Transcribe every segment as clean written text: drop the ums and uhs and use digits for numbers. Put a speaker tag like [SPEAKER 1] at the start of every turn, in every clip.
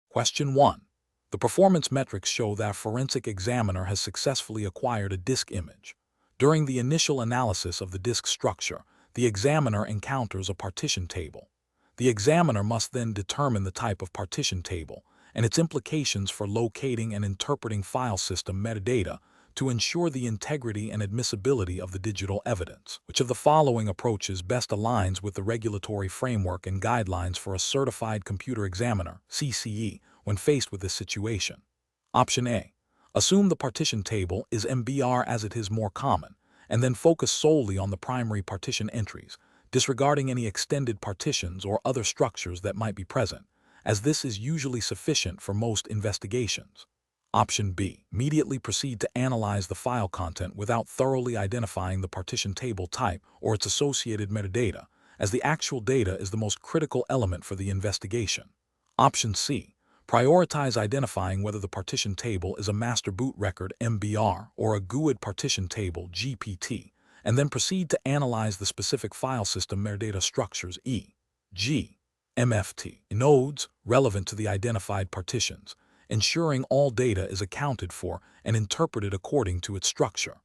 [SPEAKER 1] Question 1. The performance metrics show that a forensic examiner has successfully acquired a disk image. During the initial analysis of the disk structure, the examiner encounters a partition table. The examiner must then determine the type of partition table and its implications for locating and interpreting file system metadata to ensure the integrity and admissibility of the digital evidence. Which of the following approaches best aligns with the regulatory framework and guidelines for a certified computer examiner, CCE, when faced with this situation? Option A. Assume the partition table is MBR as it is more common, and then focus solely on the primary partition entries, disregarding any extended partitions or other structures that might be present, as this is usually sufficient for most investigations. Option B. Immediately proceed to analyze the file content without thoroughly identifying the partition table type or its associated metadata, as the actual data is the most critical element for the investigation. Option C. Prioritize identifying whether the partition table is a master boot record MBR or a GUID partition table GPT, and then proceed to analyze the specific file system metadata structures e.g. MFT nodes relevant to the identified partitions, ensuring all data is accounted for and interpreted according to its structure.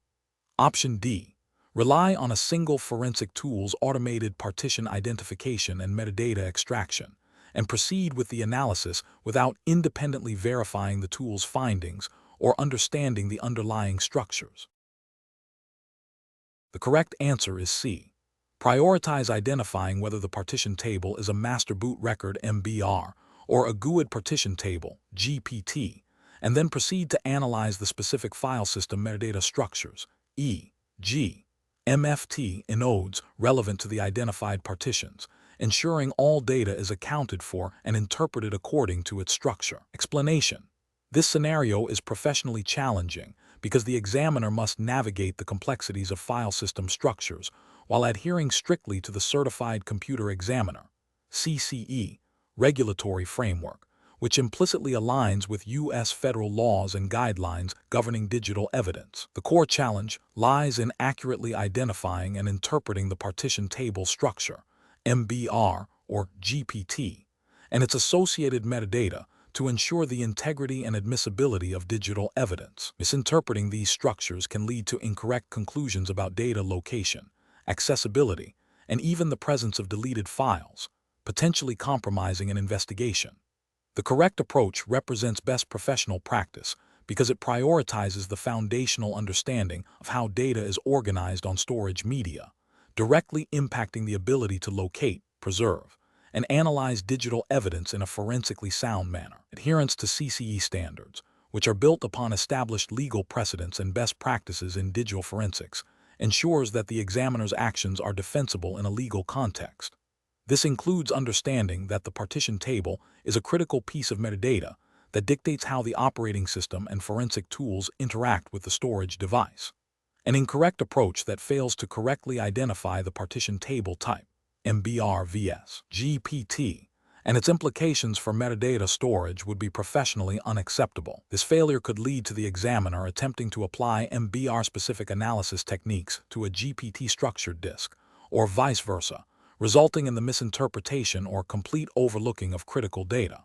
[SPEAKER 1] Option D. Rely on a single forensic tool's automated partition identification and metadata extraction, and proceed with the analysis without independently verifying the tool's findings or understanding the underlying structures. The correct answer is C. Prioritize identifying whether the partition table is a master boot record MBR or a GUID partition table GPT, and then proceed to analyze the specific file system metadata structures e.g. MFT nodes relevant to the identified partitions, ensuring all data is accounted for and interpreted according to its structure. Explanation. This scenario is professionally challenging because the examiner must navigate the complexities of file system structures while adhering strictly to the Certified Computer Examiner (CCE) regulatory framework, which implicitly aligns with U.S. federal laws and guidelines governing digital evidence. The core challenge lies in accurately identifying and interpreting the partition table structure, MBR or GPT, and its associated metadata to ensure the integrity and admissibility of digital evidence. Misinterpreting these structures can lead to incorrect conclusions about data location, accessibility, and even the presence of deleted files, potentially compromising an investigation. The correct approach represents best professional practice because it prioritizes the foundational understanding of how data is organized on storage media, directly impacting the ability to locate, preserve, and analyze digital evidence in a forensically sound manner. Adherence to CCE standards, which are built upon established legal precedents and best practices in digital forensics, ensures that the examiner's actions are defensible in a legal context. This includes understanding that the partition table is a critical piece of metadata that dictates how the operating system and forensic tools interact with the storage device. An incorrect approach that fails to correctly identify the partition table type, MBR vs. GPT, and its implications for metadata storage would be professionally unacceptable. This failure could lead to the examiner attempting to apply MBR-specific analysis techniques to a GPT-structured disk, or vice versa, resulting in the misinterpretation or complete overlooking of critical data.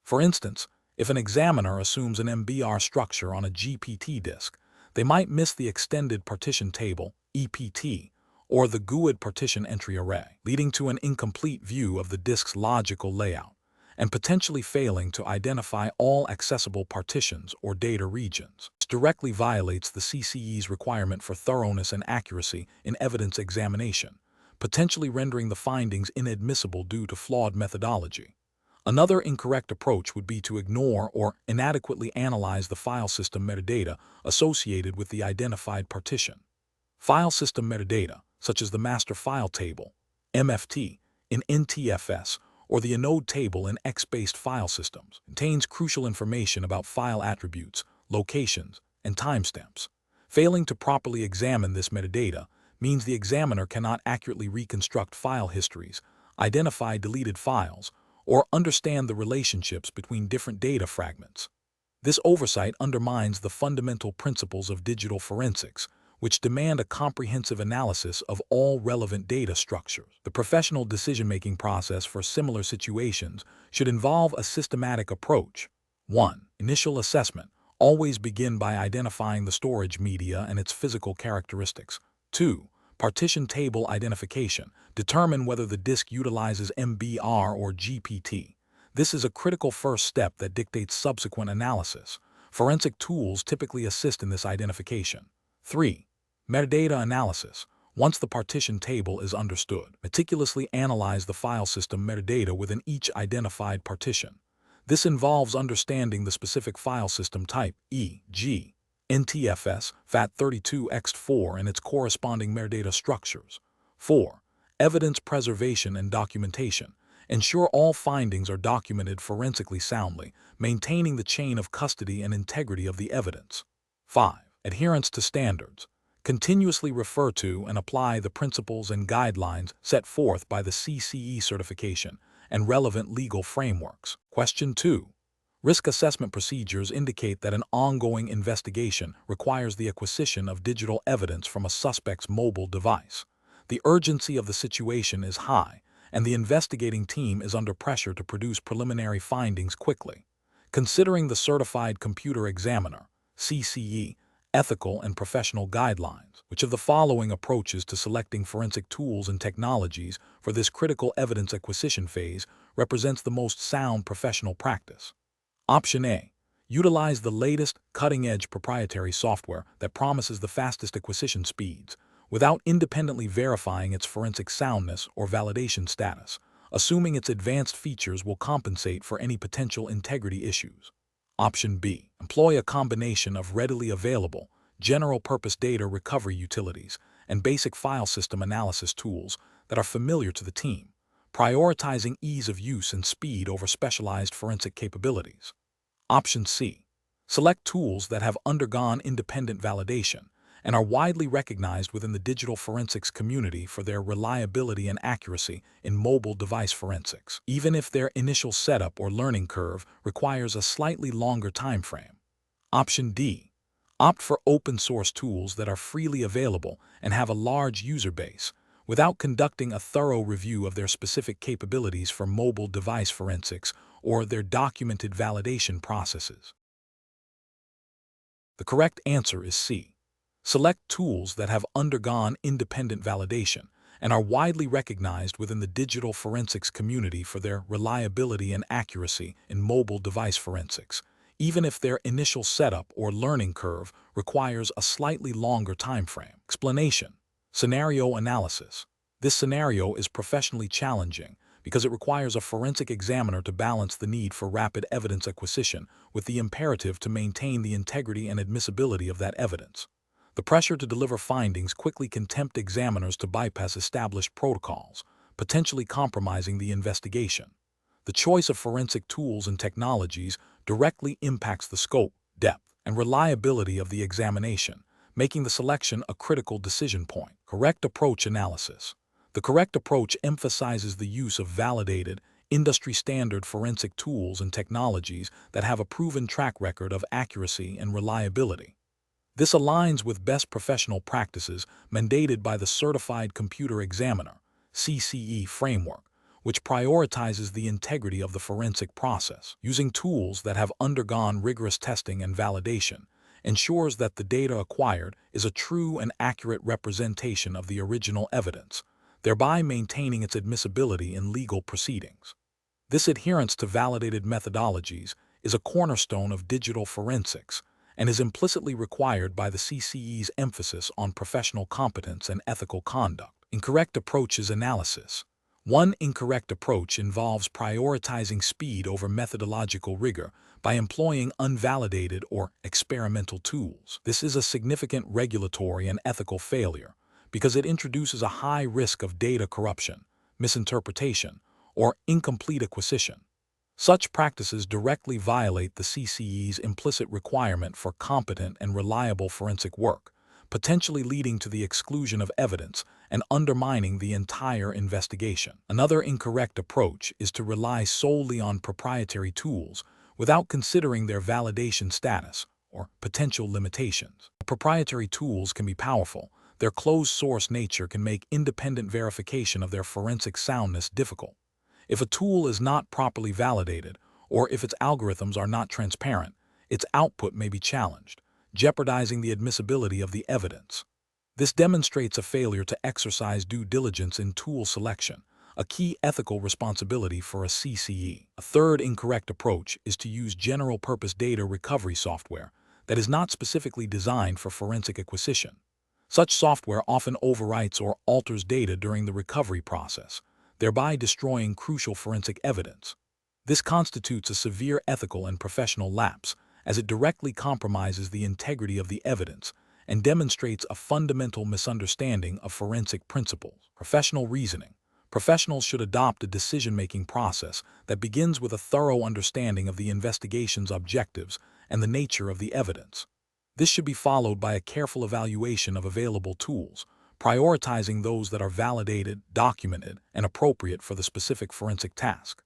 [SPEAKER 1] For instance, if an examiner assumes an MBR structure on a GPT disk, they might miss the extended partition table, EPT, or the GUID partition entry array, leading to an incomplete view of the disk's logical layout, and potentially failing to identify all accessible partitions or data regions. This directly violates the CCE's requirement for thoroughness and accuracy in evidence examination, potentially rendering the findings inadmissible due to flawed methodology. Another incorrect approach would be to ignore or inadequately analyze the file system metadata associated with the identified partition. File system metadata, such as the master file table, MFT, in NTFS, or the inode table in X-based file systems, contains crucial information about file attributes, locations, and timestamps. Failing to properly examine this metadata means the examiner cannot accurately reconstruct file histories, identify deleted files, or understand the relationships between different data fragments. This oversight undermines the fundamental principles of digital forensics, which demand a comprehensive analysis of all relevant data structures. The professional decision-making process for similar situations should involve a systematic approach. 1. Initial assessment. Always begin by identifying the storage media and its physical characteristics. 2. Partition table identification. Determine whether the disk utilizes MBR or GPT. This is a critical first step that dictates subsequent analysis. Forensic tools typically assist in this identification. 3. Metadata analysis. Once the partition table is understood, meticulously analyze the file system metadata within each identified partition. This involves understanding the specific file system type, e.g., NTFS, FAT32X4 and its corresponding metadata structures. 4. Evidence preservation and documentation. Ensure all findings are documented forensically soundly, maintaining the chain of custody and integrity of the evidence. 5. Adherence to standards. Continuously refer to and apply the principles and guidelines set forth by the CCE certification and relevant legal frameworks. Question 2. Risk assessment procedures indicate that an ongoing investigation requires the acquisition of digital evidence from a suspect's mobile device. The urgency of the situation is high, and the investigating team is under pressure to produce preliminary findings quickly. Considering the Certified Computer Examiner, CCE, ethical and professional guidelines, which of the following approaches to selecting forensic tools and technologies for this critical evidence acquisition phase represents the most sound professional practice? Option A. Utilize the latest, cutting-edge proprietary software that promises the fastest acquisition speeds, without independently verifying its forensic soundness or validation status, assuming its advanced features will compensate for any potential integrity issues. Option B. Employ a combination of readily available, general-purpose data recovery utilities and basic file system analysis tools that are familiar to the team, prioritizing ease of use and speed over specialized forensic capabilities. Option C. Select tools that have undergone independent validation and are widely recognized within the digital forensics community for their reliability and accuracy in mobile device forensics, even if their initial setup or learning curve requires a slightly longer time frame. Option D. Opt for open-source tools that are freely available and have a large user base, without conducting a thorough review of their specific capabilities for mobile device forensics or their documented validation processes. The correct answer is C. Select tools that have undergone independent validation and are widely recognized within the digital forensics community for their reliability and accuracy in mobile device forensics, even if their initial setup or learning curve requires a slightly longer time frame. Explanation. Scenario analysis. This scenario is professionally challenging because it requires a forensic examiner to balance the need for rapid evidence acquisition with the imperative to maintain the integrity and admissibility of that evidence. The pressure to deliver findings quickly can tempt examiners to bypass established protocols, potentially compromising the investigation. The choice of forensic tools and technologies directly impacts the scope, depth, and reliability of the examination, making the selection a critical decision point. Correct approach analysis. The correct approach emphasizes the use of validated, industry-standard forensic tools and technologies that have a proven track record of accuracy and reliability. This aligns with best professional practices mandated by the Certified Computer Examiner, CCE framework, which prioritizes the integrity of the forensic process. Using tools that have undergone rigorous testing and validation ensures that the data acquired is a true and accurate representation of the original evidence, thereby maintaining its admissibility in legal proceedings. This adherence to validated methodologies is a cornerstone of digital forensics and is implicitly required by the CCE's emphasis on professional competence and ethical conduct. Incorrect approaches analysis. One incorrect approach involves prioritizing speed over methodological rigor by employing unvalidated or experimental tools. This is a significant regulatory and ethical failure because it introduces a high risk of data corruption, misinterpretation, or incomplete acquisition. Such practices directly violate the CCE's implicit requirement for competent and reliable forensic work, potentially leading to the exclusion of evidence and undermining the entire investigation. Another incorrect approach is to rely solely on proprietary tools without considering their validation status or potential limitations. Proprietary tools can be powerful. Their closed-source nature can make independent verification of their forensic soundness difficult. If a tool is not properly validated, or if its algorithms are not transparent, its output may be challenged, jeopardizing the admissibility of the evidence. This demonstrates a failure to exercise due diligence in tool selection, a key ethical responsibility for a CCE. A third incorrect approach is to use general-purpose data recovery software that is not specifically designed for forensic acquisition. Such software often overwrites or alters data during the recovery process, thereby destroying crucial forensic evidence. This constitutes a severe ethical and professional lapse, as it directly compromises the integrity of the evidence and demonstrates a fundamental misunderstanding of forensic principles. Professional reasoning. Professionals should adopt a decision-making process that begins with a thorough understanding of the investigation's objectives and the nature of the evidence. This should be followed by a careful evaluation of available tools, prioritizing those that are validated, documented, and appropriate for the specific forensic task.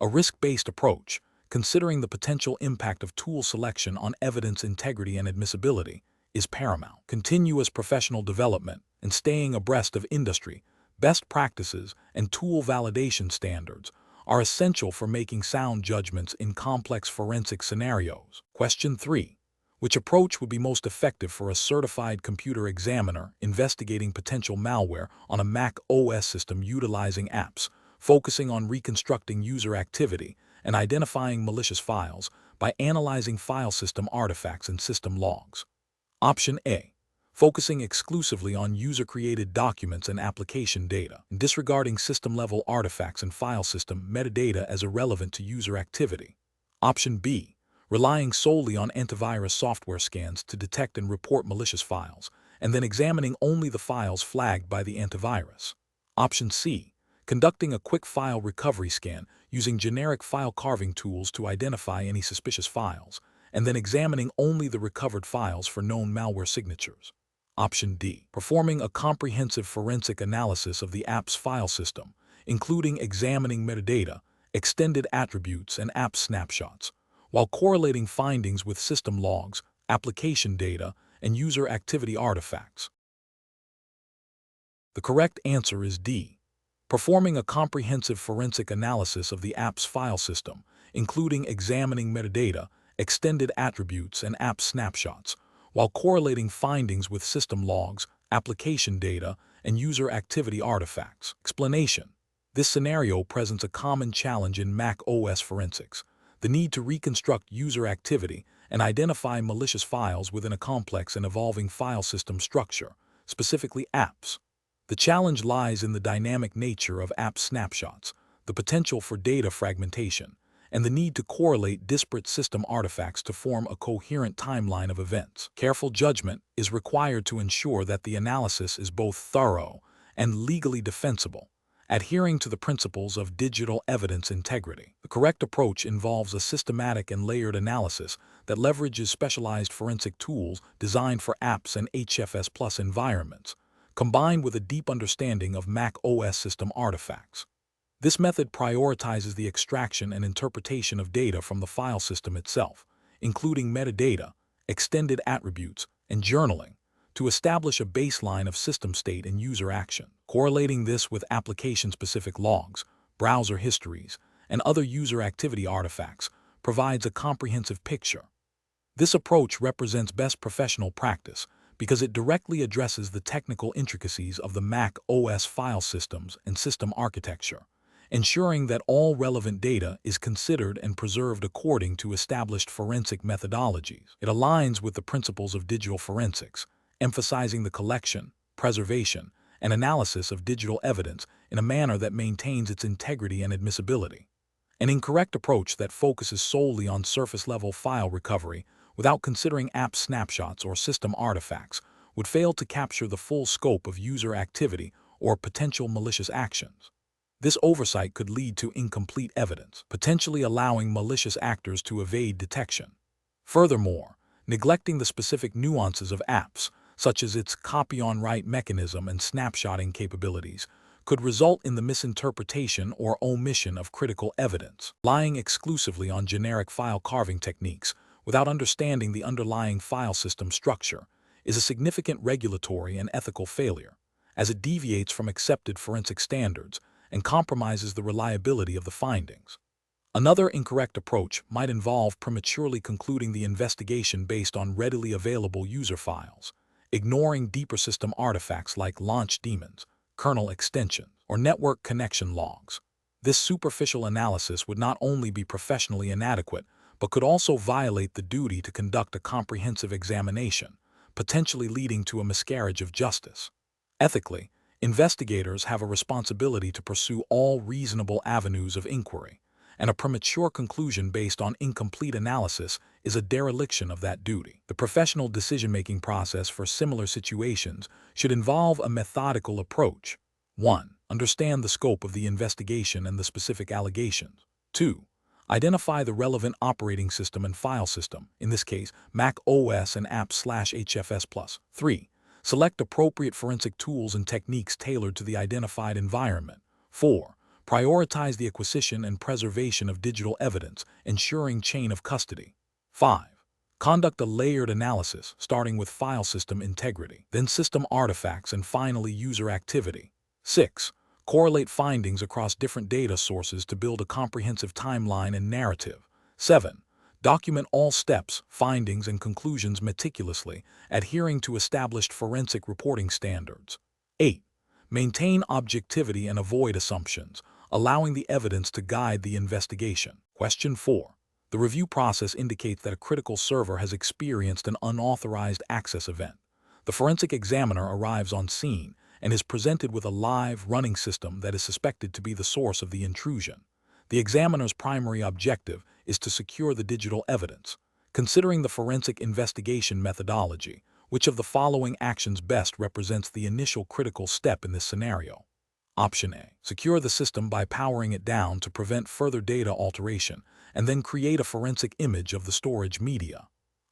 [SPEAKER 1] A risk-based approach, considering the potential impact of tool selection on evidence integrity and admissibility, is paramount. Continuous professional development and staying abreast of industry, best practices, and tool validation standards are essential for making sound judgments in complex forensic scenarios. Question 3. Which approach would be most effective for a certified computer examiner investigating potential malware on a Mac OS system utilizing apps, focusing on reconstructing user activity and identifying malicious files by analyzing file system artifacts and system logs? Option A. Focusing exclusively on user-created documents and application data, and disregarding system-level artifacts and file system metadata as irrelevant to user activity. Option B. Relying solely on antivirus software scans to detect and report malicious files, and then examining only the files flagged by the antivirus. Option C. Conducting a quick file recovery scan using generic file carving tools to identify any suspicious files, and then examining only the recovered files for known malware signatures. Option D. Performing a comprehensive forensic analysis of the app's file system, including examining metadata, extended attributes, and app snapshots, while correlating findings with system logs, application data, and user activity artifacts. The correct answer is D. Performing a comprehensive forensic analysis of the app's file system, including examining metadata, extended attributes, and app snapshots, while correlating findings with system logs, application data, and user activity artifacts. Explanation. This scenario presents a common challenge in Mac OS forensics: the need to reconstruct user activity and identify malicious files within a complex and evolving file system structure, specifically apps. The challenge lies in the dynamic nature of app snapshots, the potential for data fragmentation, and the need to correlate disparate system artifacts to form a coherent timeline of events. Careful judgment is required to ensure that the analysis is both thorough and legally defensible, adhering to the principles of digital evidence integrity. The correct approach involves a systematic and layered analysis that leverages specialized forensic tools designed for apps and HFS Plus environments, combined with a deep understanding of Mac OS system artifacts. This method prioritizes the extraction and interpretation of data from the file system itself, including metadata, extended attributes, and journaling, to establish a baseline of system state and user action. Correlating this with application-specific logs, browser histories, and other user activity artifacts provides a comprehensive picture. This approach represents best professional practice because it directly addresses the technical intricacies of the Mac OS file systems and system architecture, ensuring that all relevant data is considered and preserved according to established forensic methodologies. It aligns with the principles of digital forensics, emphasizing the collection, preservation, and analysis of digital evidence in a manner that maintains its integrity and admissibility. An incorrect approach that focuses solely on surface-level file recovery without considering app snapshots or system artifacts would fail to capture the full scope of user activity or potential malicious actions. This oversight could lead to incomplete evidence, potentially allowing malicious actors to evade detection. Furthermore, neglecting the specific nuances of apps, such as its copy-on-write mechanism and snapshotting capabilities, could result in the misinterpretation or omission of critical evidence. Relying exclusively on generic file carving techniques without understanding the underlying file system structure is a significant regulatory and ethical failure, as it deviates from accepted forensic standards and compromises the reliability of the findings. Another incorrect approach might involve prematurely concluding the investigation based on readily available user files, ignoring deeper system artifacts like launch daemons, kernel extensions, or network connection logs. This superficial analysis would not only be professionally inadequate, but could also violate the duty to conduct a comprehensive examination, potentially leading to a miscarriage of justice. Ethically, investigators have a responsibility to pursue all reasonable avenues of inquiry, and a premature conclusion based on incomplete analysis is a dereliction of that duty. The professional decision-making process for similar situations should involve a methodical approach. 1. Understand the scope of the investigation and the specific allegations. 2. Identify the relevant operating system and file system, in this case, Mac OS and apps/HFS+. 3. Select appropriate forensic tools and techniques tailored to the identified environment. 4. Prioritize the acquisition and preservation of digital evidence, ensuring chain of custody. 5. Conduct a layered analysis, starting with file system integrity, then system artifacts, and finally user activity. 6. Correlate findings across different data sources to build a comprehensive timeline and narrative. 7. Document all steps, findings, and conclusions meticulously, adhering to established forensic reporting standards. 8. Maintain objectivity and avoid assumptions, allowing the evidence to guide the investigation. Question 4. The review process indicates that a critical server has experienced an unauthorized access event. The forensic examiner arrives on scene and is presented with a live, running system that is suspected to be the source of the intrusion. The examiner's primary objective is to secure the digital evidence. Considering the forensic investigation methodology, which of the following actions best represents the initial critical step in this scenario? Option A. Secure the system by powering it down to prevent further data alteration, and then create a forensic image of the storage media.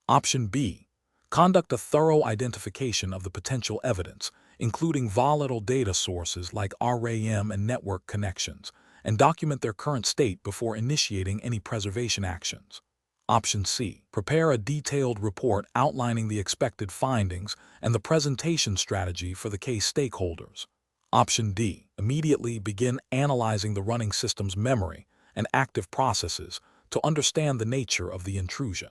[SPEAKER 1] Option B. Conduct a thorough identification of the potential evidence, including volatile data sources like RAM and network connections, and document their current state before initiating any preservation actions. Option C. Prepare a detailed report outlining the expected findings and the presentation strategy for the case stakeholders. Option D. Immediately begin analyzing the running system's memory and active processes to understand the nature of the intrusion.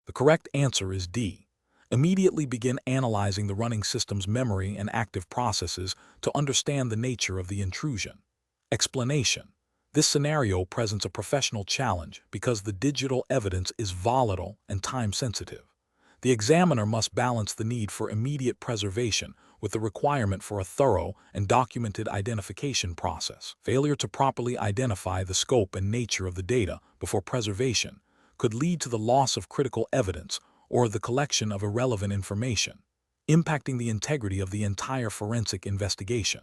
[SPEAKER 1] The correct answer is D. Immediately begin analyzing the running system's memory and active processes to understand the nature of the intrusion. Explanation. This scenario presents a professional challenge because the digital evidence is volatile and time-sensitive. The examiner must balance the need for immediate preservation with the requirement for a thorough and documented identification process. Failure to properly identify the scope and nature of the data before preservation could lead to the loss of critical evidence or the collection of irrelevant information, impacting the integrity of the entire forensic investigation.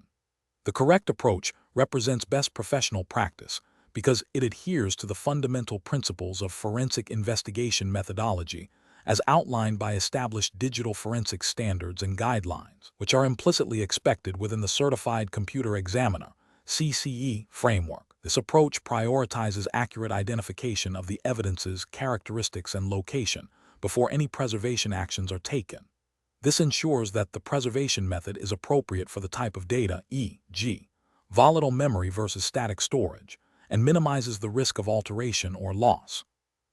[SPEAKER 1] The correct approach represents best professional practice because it adheres to the fundamental principles of forensic investigation methodology as outlined by established digital forensic standards and guidelines, which are implicitly expected within the Certified Computer Examiner (CCE) framework. This approach prioritizes accurate identification of the evidence's characteristics and location before any preservation actions are taken. This ensures that the preservation method is appropriate for the type of data, e.g., volatile memory versus static storage, and minimizes the risk of alteration or loss.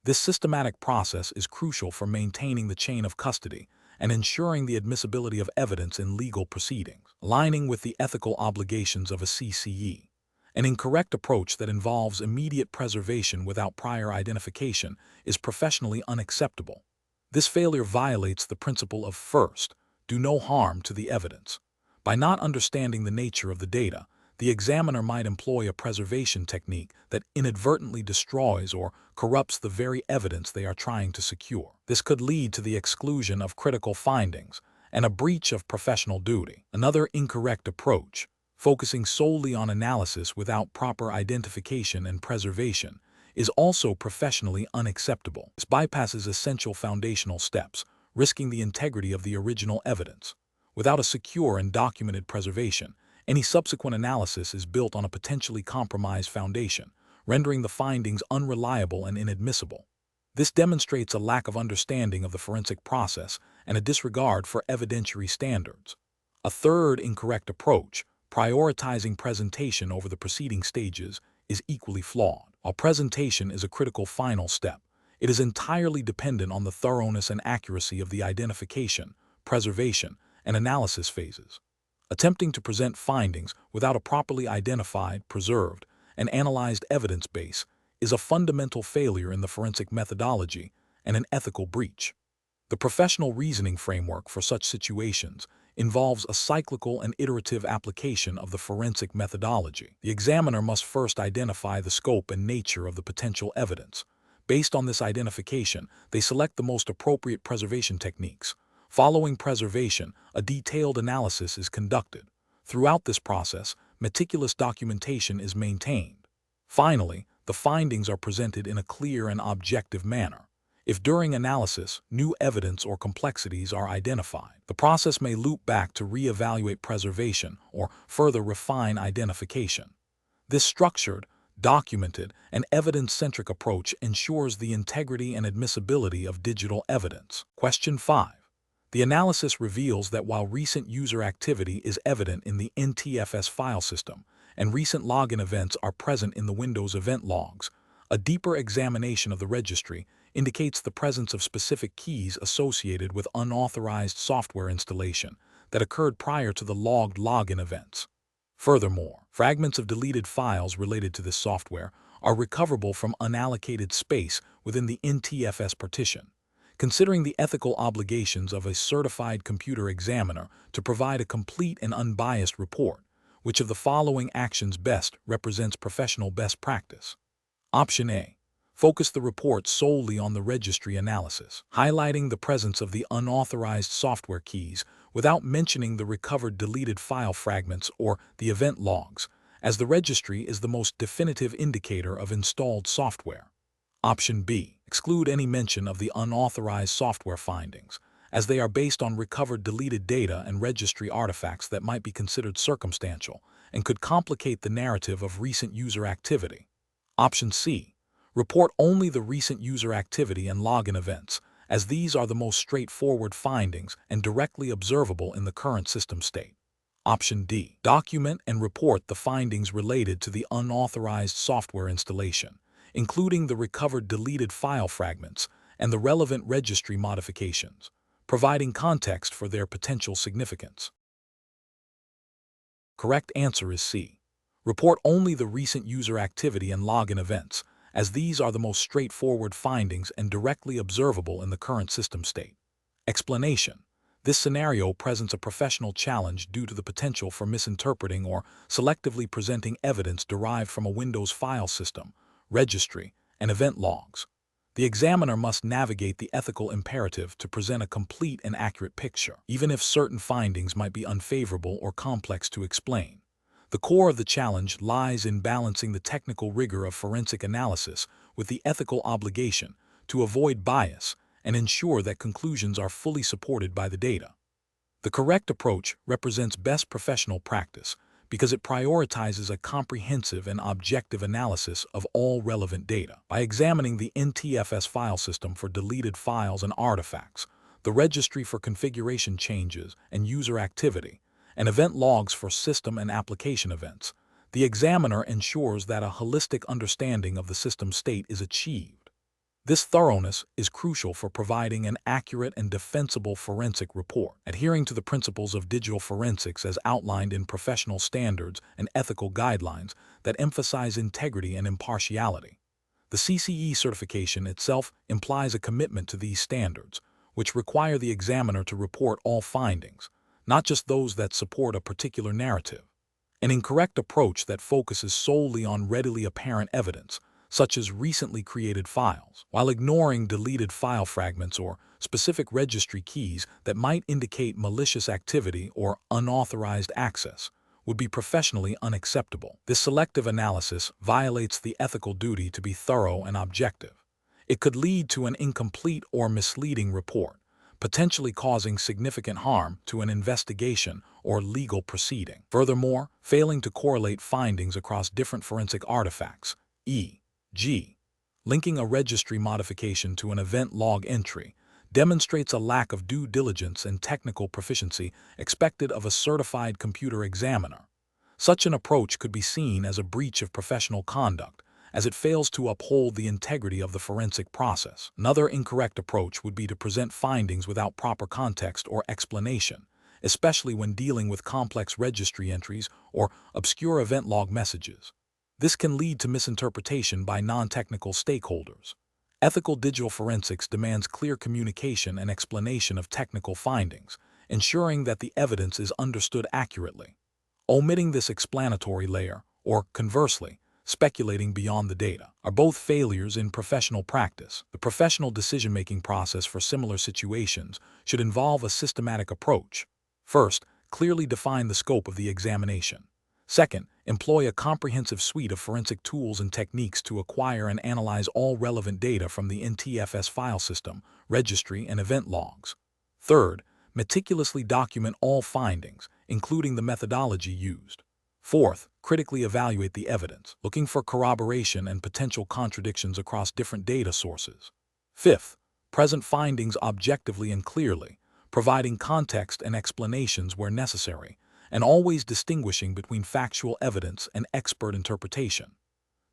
[SPEAKER 1] This systematic process is crucial for maintaining the chain of custody and ensuring the admissibility of evidence in legal proceedings, aligning with the ethical obligations of a CCE. An incorrect approach that involves immediate preservation without prior identification is professionally unacceptable. This failure violates the principle of first, do no harm to the evidence. By not understanding the nature of the data, the examiner might employ a preservation technique that inadvertently destroys or corrupts the very evidence they are trying to secure. This could lead to the exclusion of critical findings and a breach of professional duty. Another incorrect approach, focusing solely on analysis without proper identification and preservation, is also professionally unacceptable. This bypasses essential foundational steps, risking the integrity of the original evidence. Without a secure and documented preservation, any subsequent analysis is built on a potentially compromised foundation, rendering the findings unreliable and inadmissible. This demonstrates a lack of understanding of the forensic process and a disregard for evidentiary standards. A third incorrect approach, prioritizing presentation over the preceding stages, is equally flawed. While presentation is a critical final step, it is entirely dependent on the thoroughness and accuracy of the identification, preservation, and analysis phases. Attempting to present findings without a properly identified, preserved, and analyzed evidence base is a fundamental failure in the forensic methodology and an ethical breach. The professional reasoning framework for such situations involves a cyclical and iterative application of the forensic methodology. The examiner must first identify the scope and nature of the potential evidence. Based on this identification, they select the most appropriate preservation techniques. Following preservation, a detailed analysis is conducted. Throughout this process, meticulous documentation is maintained. Finally, the findings are presented in a clear and objective manner. If during analysis, new evidence or complexities are identified, the process may loop back to reevaluate preservation or further refine identification. This structured, documented, and evidence-centric approach ensures the integrity and admissibility of digital evidence. Question 5. The analysis reveals that while recent user activity is evident in the NTFS file system and recent login events are present in the Windows event logs, a deeper examination of the registry indicates the presence of specific keys associated with unauthorized software installation that occurred prior to the logged login events. Furthermore, fragments of deleted files related to this software are recoverable from unallocated space within the NTFS partition. Considering the ethical obligations of a certified computer examiner to provide a complete and unbiased report, which of the following actions best represents professional best practice? Option A. Focus the report solely on the registry analysis, highlighting the presence of the unauthorized software keys without mentioning the recovered deleted file fragments or the event logs, as the registry is the most definitive indicator of installed software. Option B. Exclude any mention of the unauthorized software findings, as they are based on recovered deleted data and registry artifacts that might be considered circumstantial and could complicate the narrative of recent user activity. Option C. Report only the recent user activity and login events, as these are the most straightforward findings and directly observable in the current system state. Option D. Document and report the findings related to the unauthorized software installation, including the recovered deleted file fragments and the relevant registry modifications, providing context for their potential significance. Correct answer is C. Report only the recent user activity and login events, as these are the most straightforward findings and directly observable in the current system state. Explanation. This scenario presents a professional challenge due to the potential for misinterpreting or selectively presenting evidence derived from a Windows file system, registry, and event logs. The examiner must navigate the ethical imperative to present a complete and accurate picture, even if certain findings might be unfavorable or complex to explain. The core of the challenge lies in balancing the technical rigor of forensic analysis with the ethical obligation to avoid bias and ensure that conclusions are fully supported by the data. The correct approach represents best professional practice because it prioritizes a comprehensive and objective analysis of all relevant data. By examining the NTFS file system for deleted files and artifacts, the registry for configuration changes and user activity, and event logs for system and application events, the examiner ensures that a holistic understanding of the system state is achieved. This thoroughness is crucial for providing an accurate and defensible forensic report, adhering to the principles of digital forensics as outlined in professional standards and ethical guidelines that emphasize integrity and impartiality. The CCE certification itself implies a commitment to these standards, which require the examiner to report all findings, not just those that support a particular narrative. An incorrect approach that focuses solely on readily apparent evidence, such as recently created files, while ignoring deleted file fragments or specific registry keys that might indicate malicious activity or unauthorized access, would be professionally unacceptable. This selective analysis violates the ethical duty to be thorough and objective. It could lead to an incomplete or misleading report, potentially causing significant harm to an investigation or legal proceeding. Furthermore, failing to correlate findings across different forensic artifacts, e.g., Linking a registry modification to an event log entry demonstrates a lack of due diligence and technical proficiency expected of a certified computer examiner. Such an approach could be seen as a breach of professional conduct, as it fails to uphold the integrity of the forensic process. Another incorrect approach would be to present findings without proper context or explanation, especially when dealing with complex registry entries or obscure event log messages. This can lead to misinterpretation by non-technical stakeholders. Ethical digital forensics demands clear communication and explanation of technical findings, ensuring that the evidence is understood accurately. Omitting this explanatory layer, or conversely, speculating beyond the data, are both failures in professional practice. The professional decision-making process for similar situations should involve a systematic approach. First, clearly define the scope of the examination. Second, employ a comprehensive suite of forensic tools and techniques to acquire and analyze all relevant data from the NTFS file system, registry, and event logs. Third, meticulously document all findings, including the methodology used. Fourth, critically evaluate the evidence, looking for corroboration and potential contradictions across different data sources. Fifth, present findings objectively and clearly, providing context and explanations where necessary, and always distinguishing between factual evidence and expert interpretation.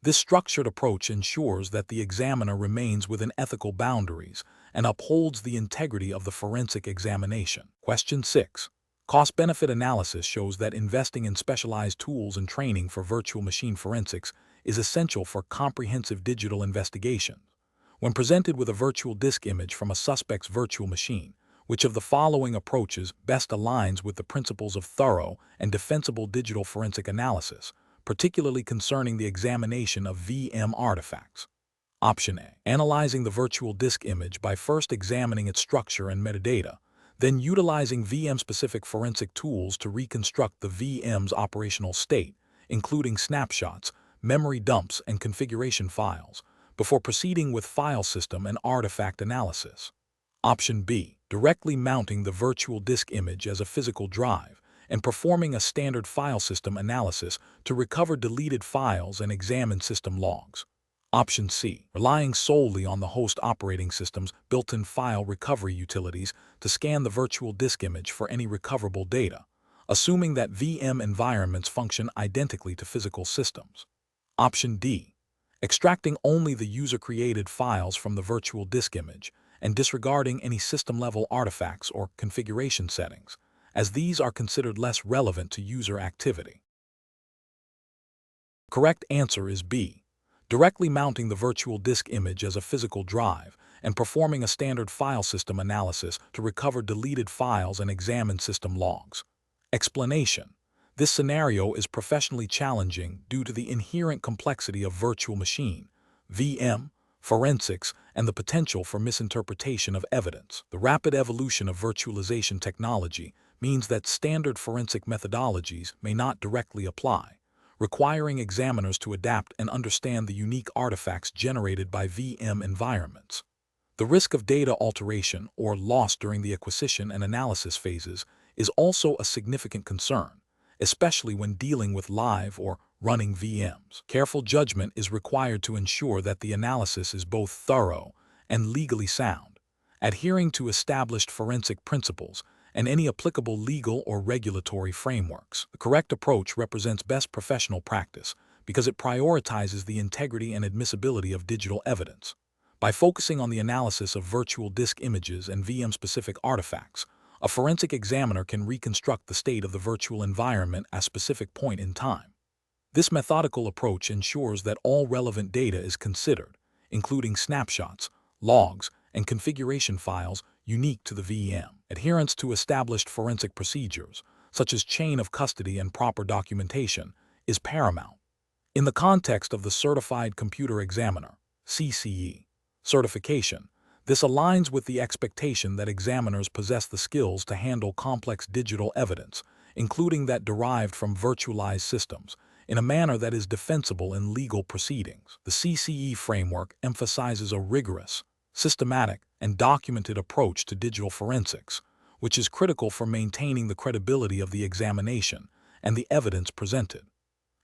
[SPEAKER 1] This structured approach ensures that the examiner remains within ethical boundaries and upholds the integrity of the forensic examination. Question 6. Cost-benefit analysis shows that investing in specialized tools and training for virtual machine forensics is essential for comprehensive digital investigations. When presented with a virtual disk image from a suspect's virtual machine, which of the following approaches best aligns with the principles of thorough and defensible digital forensic analysis, particularly concerning the examination of VM artifacts? Option A. Analyzing the virtual disk image by first examining its structure and metadata, then utilizing VM-specific forensic tools to reconstruct the VM's operational state, including snapshots, memory dumps, and configuration files, before proceeding with file system and artifact analysis. Option B. Directly mounting the virtual disk image as a physical drive and performing a standard file system analysis to recover deleted files and examine system logs. Option C. Relying solely on the host operating system's built-in file recovery utilities to scan the virtual disk image for any recoverable data, assuming that VM environments function identically to physical systems. Option D. Extracting only the user-created files from the virtual disk image and disregarding any system-level artifacts or configuration settings, as these are considered less relevant to user activity. The correct answer is B. Directly mounting the virtual disk image as a physical drive and performing a standard file system analysis to recover deleted files and examine system logs. Explanation: this scenario is professionally challenging due to the inherent complexity of virtual machine, VM, forensics, and the potential for misinterpretation of evidence. The rapid evolution of virtualization technology means that standard forensic methodologies may not directly apply, requiring examiners to adapt and understand the unique artifacts generated by VM environments. The risk of data alteration or loss during the acquisition and analysis phases is also a significant concern, especially when dealing with live or running VMs. Careful judgment is required to ensure that the analysis is both thorough and legally sound, adhering to established forensic principles and any applicable legal or regulatory frameworks. The correct approach represents best professional practice because it prioritizes the integrity and admissibility of digital evidence. By focusing on the analysis of virtual disk images and VM-specific artifacts, a forensic examiner can reconstruct the state of the virtual environment at a specific point in time. This methodical approach ensures that all relevant data is considered, including snapshots, logs, and configuration files unique to the VM. Adherence to established forensic procedures, such as chain of custody and proper documentation, is paramount. In the context of the Certified Computer Examiner (CCE) certification, this aligns with the expectation that examiners possess the skills to handle complex digital evidence, including that derived from virtualized systems, in a manner that is defensible in legal proceedings. The CCE framework emphasizes a rigorous, systematic, and documented approach to digital forensics, which is critical for maintaining the credibility of the examination and the evidence presented.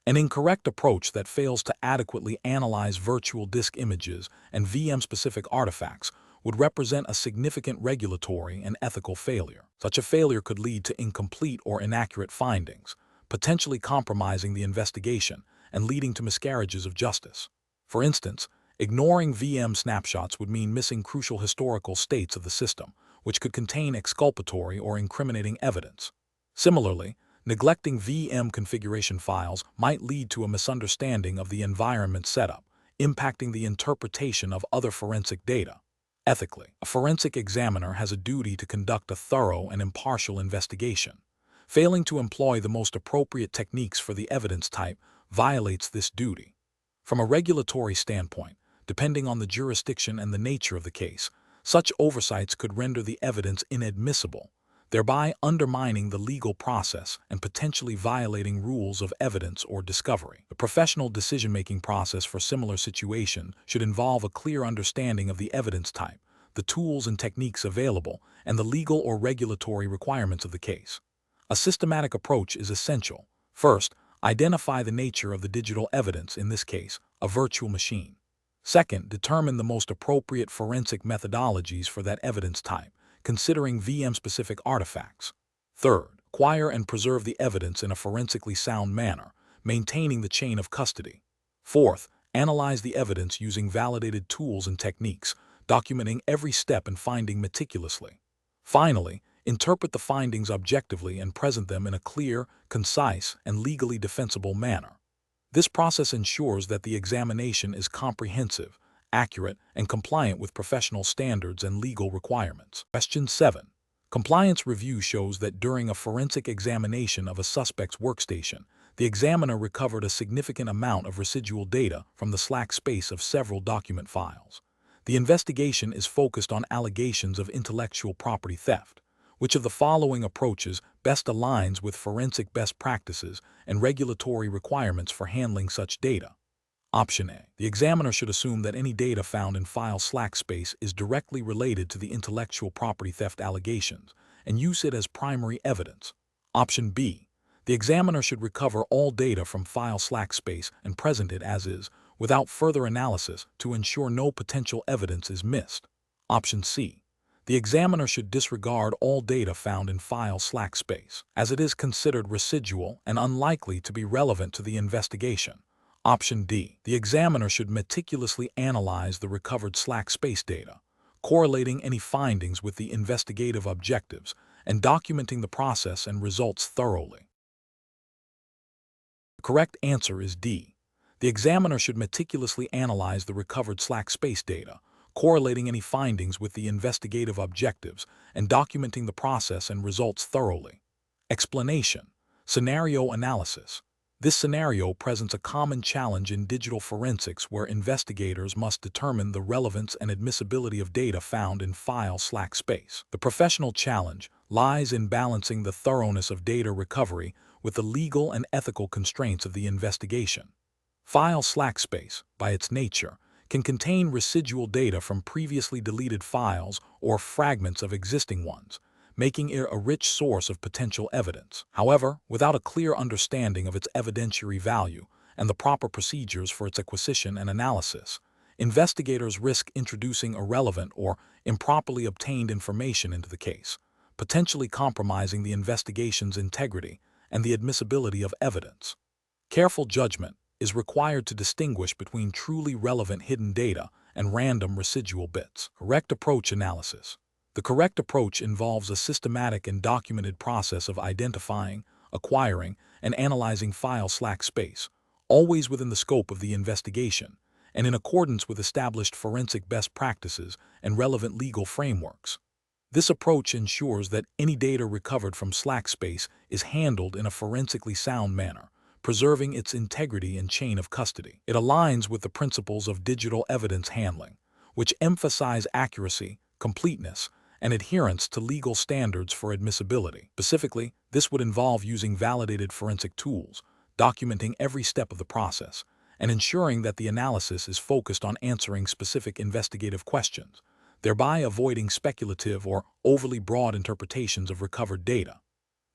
[SPEAKER 1] An incorrect approach that fails to adequately analyze virtual disk images and VM-specific artifacts would represent a significant regulatory and ethical failure. Such a failure could lead to incomplete or inaccurate findings, potentially compromising the investigation and leading to miscarriages of justice. For instance, ignoring VM snapshots would mean missing crucial historical states of the system, which could contain exculpatory or incriminating evidence. Similarly, neglecting VM configuration files might lead to a misunderstanding of the environment setup, impacting the interpretation of other forensic data. Ethically, a forensic examiner has a duty to conduct a thorough and impartial investigation. Failing to employ the most appropriate techniques for the evidence type violates this duty. From a regulatory standpoint, depending on the jurisdiction and the nature of the case, such oversights could render the evidence inadmissible, thereby undermining the legal process and potentially violating rules of evidence or discovery. The professional decision-making process for similar situations should involve a clear understanding of the evidence type, the tools and techniques available, and the legal or regulatory requirements of the case. A systematic approach is essential. First, identify the nature of the digital evidence, in this case, a virtual machine. Second, determine the most appropriate forensic methodologies for that evidence type, considering VM-specific artifacts. Third, acquire and preserve the evidence in a forensically sound manner, maintaining the chain of custody. Fourth, analyze the evidence using validated tools and techniques, documenting every step and finding meticulously. Finally, interpret the findings objectively and present them in a clear, concise, and legally defensible manner. This process ensures that the examination is comprehensive, accurate, and compliant with professional standards and legal requirements. Question 7. Compliance review shows that during a forensic examination of a suspect's workstation, the examiner recovered a significant amount of residual data from the slack space of several document files. The investigation is focused on allegations of intellectual property theft. Which of the following approaches best aligns with forensic best practices and regulatory requirements for handling such data? Option A. The examiner should assume that any data found in file slack space is directly related to the intellectual property theft allegations and use it as primary evidence. Option B. The examiner should recover all data from file slack space and present it as is, without further analysis, to ensure no potential evidence is missed. Option C. The examiner should disregard all data found in file slack space, as it is considered residual and unlikely to be relevant to the investigation. Option D. The examiner should meticulously analyze the recovered slack space data, correlating any findings with the investigative objectives and documenting the process and results thoroughly. The correct answer is D. The examiner should meticulously analyze the recovered slack space data, correlating any findings with the investigative objectives and documenting the process and results thoroughly. Explanation. Scenario analysis. This scenario presents a common challenge in digital forensics where investigators must determine the relevance and admissibility of data found in file slack space. The professional challenge lies in balancing the thoroughness of data recovery with the legal and ethical constraints of the investigation. File slack space, by its nature, can contain residual data from previously deleted files or fragments of existing ones, making it a rich source of potential evidence. However, without a clear understanding of its evidentiary value and the proper procedures for its acquisition and analysis, investigators risk introducing irrelevant or improperly obtained information into the case, potentially compromising the investigation's integrity and the admissibility of evidence. Careful judgment is required to distinguish between truly relevant hidden data and random residual bits. Correct approach analysis. The correct approach involves a systematic and documented process of identifying, acquiring, and analyzing file slack space, always within the scope of the investigation, and in accordance with established forensic best practices and relevant legal frameworks. This approach ensures that any data recovered from slack space is handled in a forensically sound manner, preserving its integrity and chain of custody. It aligns with the principles of digital evidence handling, which emphasize accuracy, completeness, and adherence to legal standards for admissibility. Specifically, this would involve using validated forensic tools, documenting every step of the process, and ensuring that the analysis is focused on answering specific investigative questions, thereby avoiding speculative or overly broad interpretations of recovered data.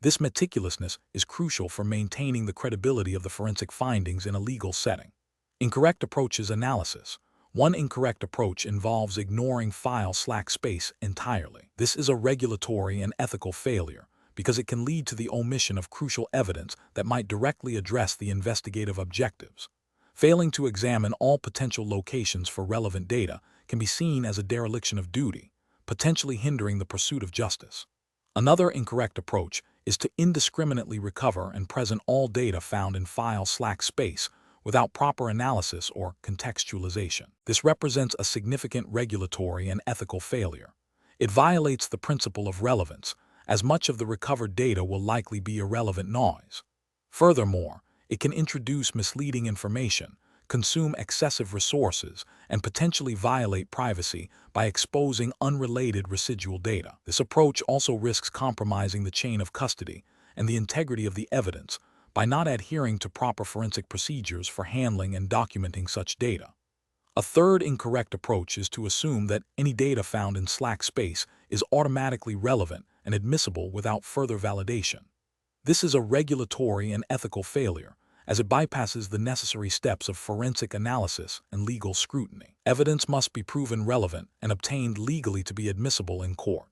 [SPEAKER 1] This meticulousness is crucial for maintaining the credibility of the forensic findings in a legal setting. Incorrect approaches analysis. One incorrect approach involves ignoring file slack space entirely. This is a regulatory and ethical failure because it can lead to the omission of crucial evidence that might directly address the investigative objectives. Failing to examine all potential locations for relevant data can be seen as a dereliction of duty, potentially hindering the pursuit of justice. Another incorrect approach is to indiscriminately recover and present all data found in file slack space without proper analysis or contextualization. This represents a significant regulatory and ethical failure. It violates the principle of relevance, as much of the recovered data will likely be irrelevant noise. Furthermore, it can introduce misleading information, consume excessive resources, and potentially violate privacy by exposing unrelated residual data. This approach also risks compromising the chain of custody and the integrity of the evidence by not adhering to proper forensic procedures for handling and documenting such data. A third incorrect approach is to assume that any data found in slack space is automatically relevant and admissible without further validation. This is a regulatory and ethical failure, as it bypasses the necessary steps of forensic analysis and legal scrutiny. Evidence must be proven relevant and obtained legally to be admissible in court.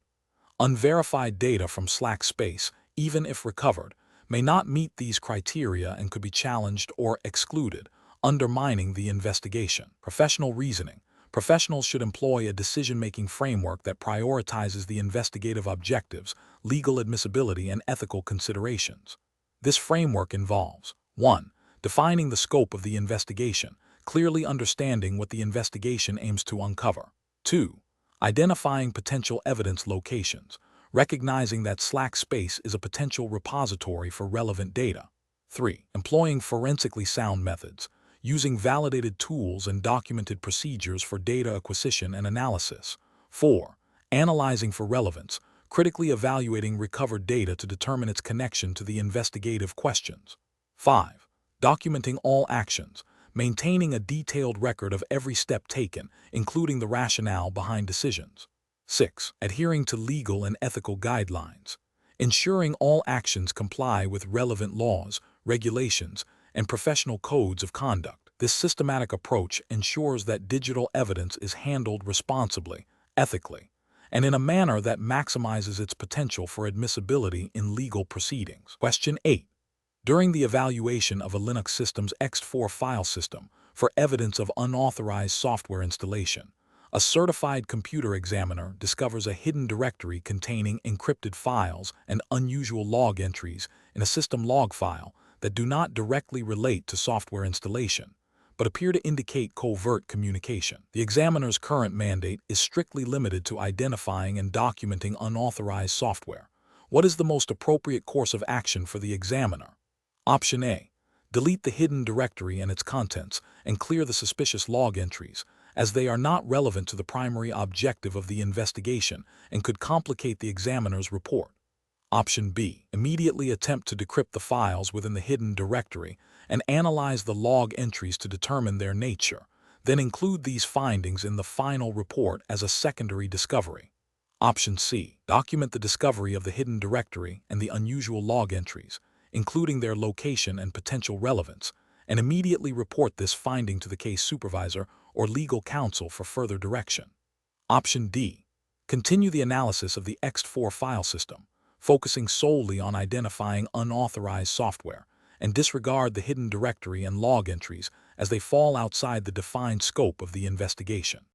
[SPEAKER 1] Unverified data from slack space, even if recovered, may not meet these criteria and could be challenged or excluded, undermining the investigation. Professional reasoning. Professionals should employ a decision-making framework that prioritizes the investigative objectives, legal admissibility, and ethical considerations. This framework involves 1. Defining the scope of the investigation, clearly understanding what the investigation aims to uncover. 2. Identifying potential evidence locations, recognizing that slack space is a potential repository for relevant data. 3. Employing forensically sound methods, using validated tools and documented procedures for data acquisition and analysis. 4. Analyzing for relevance, critically evaluating recovered data to determine its connection to the investigative questions. 5. Documenting all actions, maintaining a detailed record of every step taken, including the rationale behind decisions. 6. Adhering to legal and ethical guidelines, ensuring all actions comply with relevant laws, regulations, and professional codes of conduct. This systematic approach ensures that digital evidence is handled responsibly, ethically, and in a manner that maximizes its potential for admissibility in legal proceedings. Question 8. During the evaluation of a Linux system's ext4 file system for evidence of unauthorized software installation, a certified computer examiner discovers a hidden directory containing encrypted files and unusual log entries in a system log file that do not directly relate to software installation, but appear to indicate covert communication. The examiner's current mandate is strictly limited to identifying and documenting unauthorized software. What is the most appropriate course of action for the examiner? Option A. Delete the hidden directory and its contents and clear the suspicious log entries, as they are not relevant to the primary objective of the investigation and could complicate the examiner's report. Option B. Immediately attempt to decrypt the files within the hidden directory and analyze the log entries to determine their nature, then include these findings in the final report as a secondary discovery. Option C. Document the discovery of the hidden directory and the unusual log entries, including their location and potential relevance, and immediately report this finding to the case supervisor or legal counsel for further direction. Option D. Continue the analysis of the ext4 file system, focusing solely on identifying unauthorized software, and disregard the hidden directory and log entries as they fall outside the defined scope of the investigation.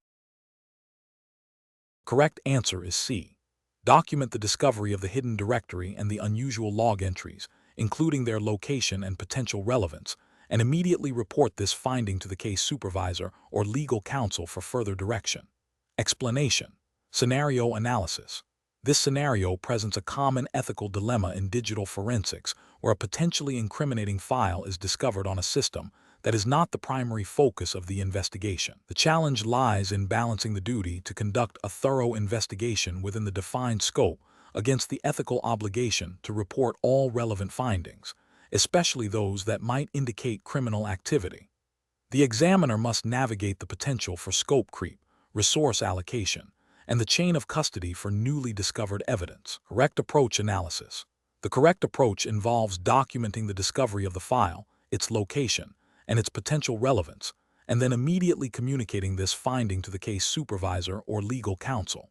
[SPEAKER 1] Correct answer is C. Document the discovery of the hidden directory and the unusual log entries, including their location and potential relevance, and immediately report this finding to the case supervisor or legal counsel for further direction. Explanation. Scenario analysis. This scenario presents a common ethical dilemma in digital forensics where a potentially incriminating file is discovered on a system that is not the primary focus of the investigation. The challenge lies in balancing the duty to conduct a thorough investigation within the defined scope against the ethical obligation to report all relevant findings, especially those that might indicate criminal activity. The examiner must navigate the potential for scope creep, resource allocation, and the chain of custody for newly discovered evidence. Correct approach analysis. The correct approach involves documenting the discovery of the file, its location, and its potential relevance, and then immediately communicating this finding to the case supervisor or legal counsel.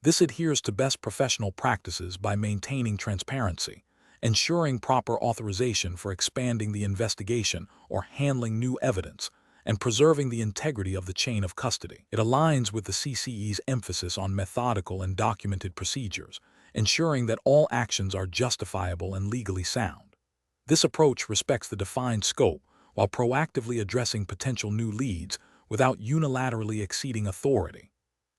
[SPEAKER 1] This adheres to best professional practices by maintaining transparency, ensuring proper authorization for expanding the investigation or handling new evidence, and preserving the integrity of the chain of custody. It aligns with the CCE's emphasis on methodical and documented procedures, ensuring that all actions are justifiable and legally sound. This approach respects the defined scope while proactively addressing potential new leads without unilaterally exceeding authority.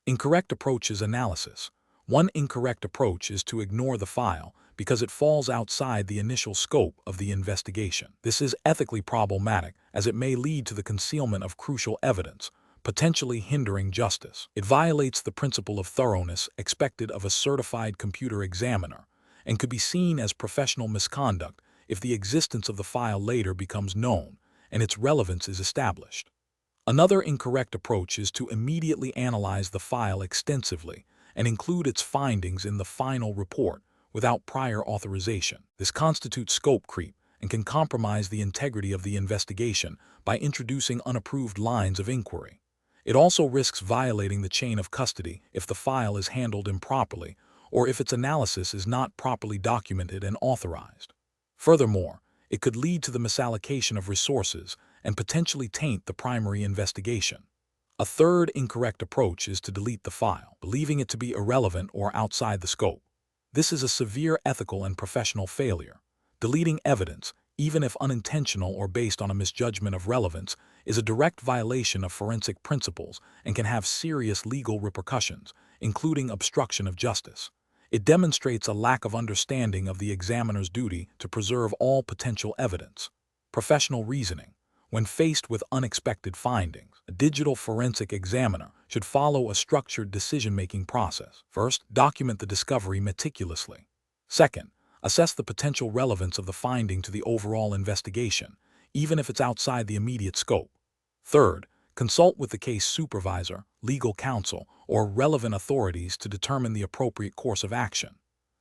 [SPEAKER 1] Incorrect approach is analysis. One incorrect approach is to ignore the file because it falls outside the initial scope of the investigation. This is ethically problematic as it may lead to the concealment of crucial evidence, potentially hindering justice. It violates the principle of thoroughness expected of a certified computer examiner and could be seen as professional misconduct if the existence of the file later becomes known and its relevance is established. Another incorrect approach is to immediately analyze the file extensively and include its findings in the final report without prior authorization. This constitutes scope creep and can compromise the integrity of the investigation by introducing unapproved lines of inquiry. It also risks violating the chain of custody if the file is handled improperly or if its analysis is not properly documented and authorized. Furthermore, it could lead to the misallocation of resources and potentially taint the primary investigation. A third incorrect approach is to delete the file, believing it to be irrelevant or outside the scope. This is a severe ethical and professional failure. Deleting evidence, even if unintentional or based on a misjudgment of relevance, is a direct violation of forensic principles and can have serious legal repercussions, including obstruction of justice. It demonstrates a lack of understanding of the examiner's duty to preserve all potential evidence. Professional reasoning. When faced with unexpected findings, a digital forensic examiner should follow a structured decision-making process. First, document the discovery meticulously. Second, assess the potential relevance of the finding to the overall investigation, even if it's outside the immediate scope. Third, consult with the case supervisor, legal counsel, or relevant authorities to determine the appropriate course of action.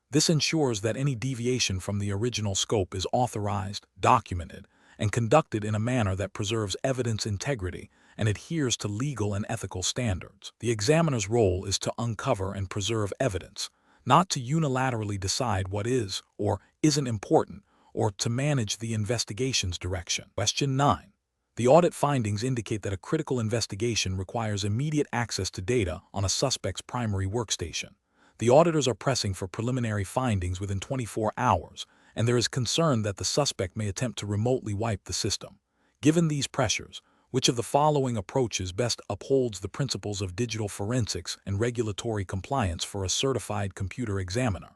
[SPEAKER 1] This ensures that any deviation from the original scope is authorized, documented, and conducted in a manner that preserves evidence integrity and adheres to legal and ethical standards. The examiner's role is to uncover and preserve evidence, not to unilaterally decide what is or isn't important or to manage the investigation's direction. Question 9. The audit findings indicate that a critical investigation requires immediate access to data on a suspect's primary workstation. The auditors are pressing for preliminary findings within 24 hours, and there is concern that the suspect may attempt to remotely wipe the system. Given these pressures, which of the following approaches best upholds the principles of digital forensics and regulatory compliance for a certified computer examiner?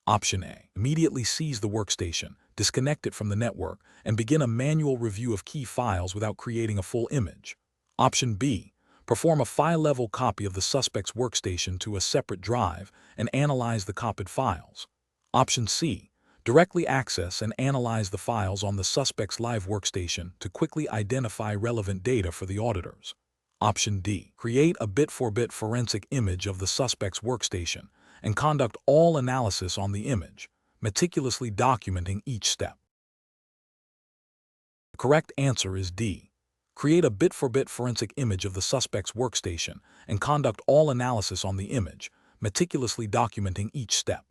[SPEAKER 1] Option A. Immediately seize the workstation, disconnect it from the network, and begin a manual review of key files without creating a full image. Option B. Perform a file-level copy of the suspect's workstation to a separate drive and analyze the copied files. Option C. Directly access and analyze the files on the suspect's live workstation to quickly identify relevant data for the auditors. Option D. Create a bit-for-bit forensic image of the suspect's workstation and conduct all analysis on the image, meticulously documenting each step. The correct answer is D. Create a bit-for-bit forensic image of the suspect's workstation and conduct all analysis on the image, meticulously documenting each step.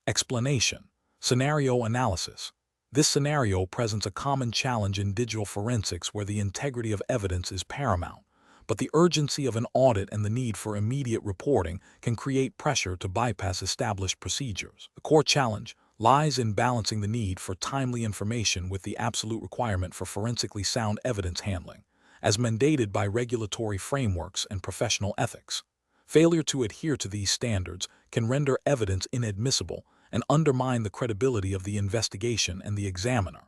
[SPEAKER 1] Explanation. Scenario analysis. This scenario presents a common challenge in digital forensics where the integrity of evidence is paramount, but the urgency of an audit and the need for immediate reporting can create pressure to bypass established procedures. The core challenge lies in balancing the need for timely information with the absolute requirement for forensically sound evidence handling, as mandated by regulatory frameworks and professional ethics. Failure to adhere to these standards can render evidence inadmissible and undermine the credibility of the investigation and the examiner.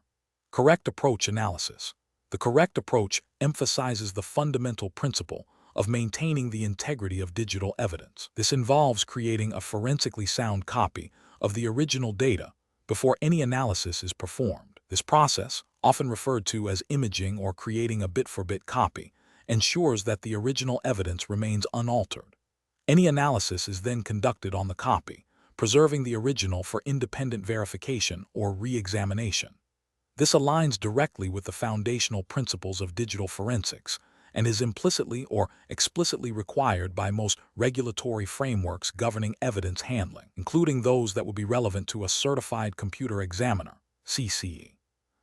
[SPEAKER 1] Correct approach analysis. The correct approach emphasizes the fundamental principle of maintaining the integrity of digital evidence. This involves creating a forensically sound copy of the original data before any analysis is performed. This process, often referred to as imaging or creating a bit-for-bit copy, ensures that the original evidence remains unaltered. Any analysis is then conducted on the copy, preserving the original for independent verification or re-examination. This aligns directly with the foundational principles of digital forensics and is implicitly or explicitly required by most regulatory frameworks governing evidence handling, including those that would be relevant to a certified computer examiner, CCE.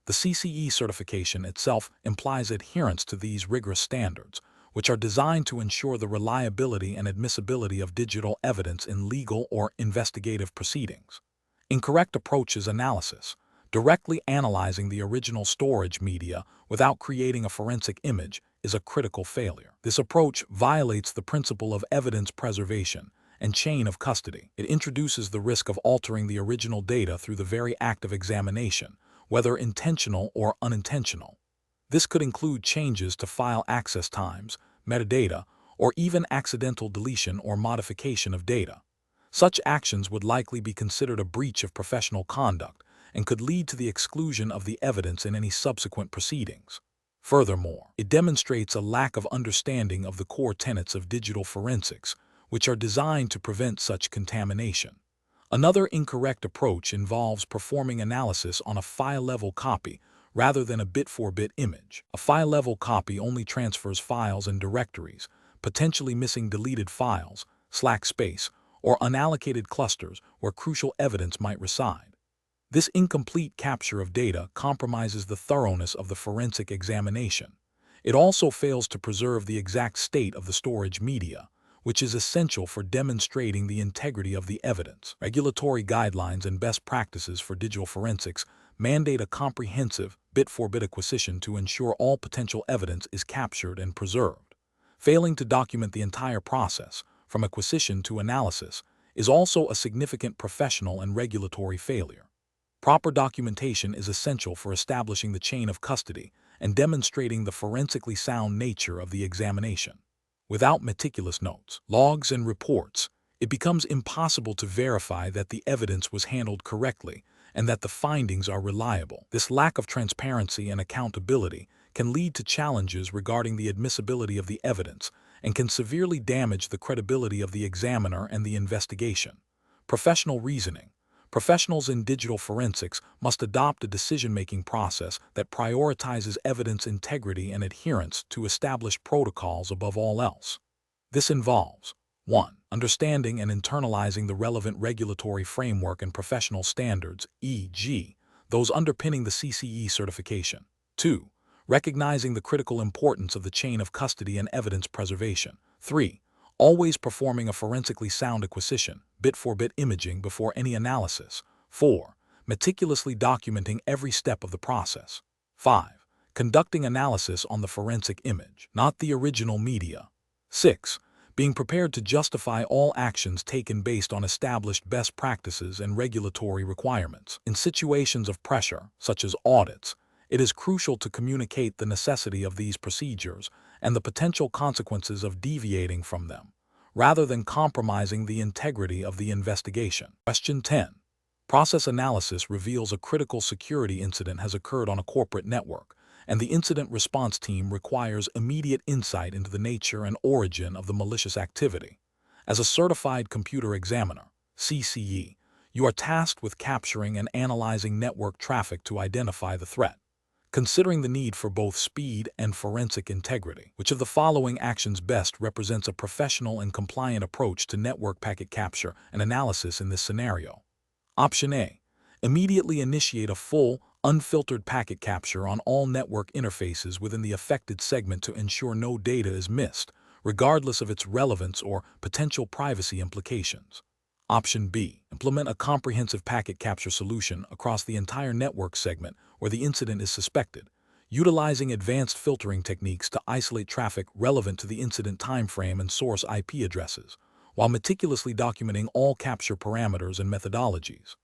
[SPEAKER 1] The CCE certification itself implies adherence to these rigorous standards, which are designed to ensure the reliability and admissibility of digital evidence in legal or investigative proceedings. Incorrect approach is analysis. Directly analyzing the original storage media without creating a forensic image is a critical failure. This approach violates the principle of evidence preservation and chain of custody. It introduces the risk of altering the original data through the very act of examination, whether intentional or unintentional. This could include changes to file access times, metadata, or even accidental deletion or modification of data. Such actions would likely be considered a breach of professional conduct and could lead to the exclusion of the evidence in any subsequent proceedings. Furthermore, it demonstrates a lack of understanding of the core tenets of digital forensics, which are designed to prevent such contamination. Another incorrect approach involves performing analysis on a file-level copy rather than a bit-for-bit image. A file-level copy only transfers files and directories, potentially missing deleted files, slack space, or unallocated clusters where crucial evidence might reside. This incomplete capture of data compromises the thoroughness of the forensic examination. It also fails to preserve the exact state of the storage media, which is essential for demonstrating the integrity of the evidence. Regulatory guidelines and best practices for digital forensics mandate a comprehensive bit-for-bit acquisition to ensure all potential evidence is captured and preserved. Failing to document the entire process, from acquisition to analysis, is also a significant professional and regulatory failure. Proper documentation is essential for establishing the chain of custody and demonstrating the forensically sound nature of the examination. Without meticulous notes, logs, and reports, it becomes impossible to verify that the evidence was handled correctly and that the findings are reliable. This lack of transparency and accountability can lead to challenges regarding the admissibility of the evidence and can severely damage the credibility of the examiner and the investigation. Professional reasoning. Professionals in digital forensics must adopt a decision-making process that prioritizes evidence integrity and adherence to established protocols above all else. This involves 1. Understanding and internalizing the relevant regulatory framework and professional standards, e.g., those underpinning the CCE certification. 2. Recognizing the critical importance of the chain of custody and evidence preservation. 3. Always performing a forensically sound acquisition, bit-for-bit imaging before any analysis. 4. Meticulously documenting every step of the process. 5. Conducting analysis on the forensic image, not the original media. 6. Being prepared to justify all actions taken based on established best practices and regulatory requirements. In situations of pressure, such as audits, it is crucial to communicate the necessity of these procedures and the potential consequences of deviating from them, rather than compromising the integrity of the investigation. Question 10. Process analysis reveals a critical security incident has occurred on a corporate network, and the incident response team requires immediate insight into the nature and origin of the malicious activity. As a certified computer examiner, CCE, you are tasked with capturing and analyzing network traffic to identify the threat. Considering the need for both speed and forensic integrity, which of the following actions best represents a professional and compliant approach to network packet capture and analysis in this scenario? Option A. Immediately initiate a full, unfiltered packet capture on all network interfaces within the affected segment to ensure no data is missed, regardless of its relevance or potential privacy implications. Option B. Implement a comprehensive packet capture solution across the entire network segment where the incident is suspected, utilizing advanced filtering techniques to isolate traffic relevant to the incident timeframe and source IP addresses, while meticulously documenting all capture parameters and methodologies.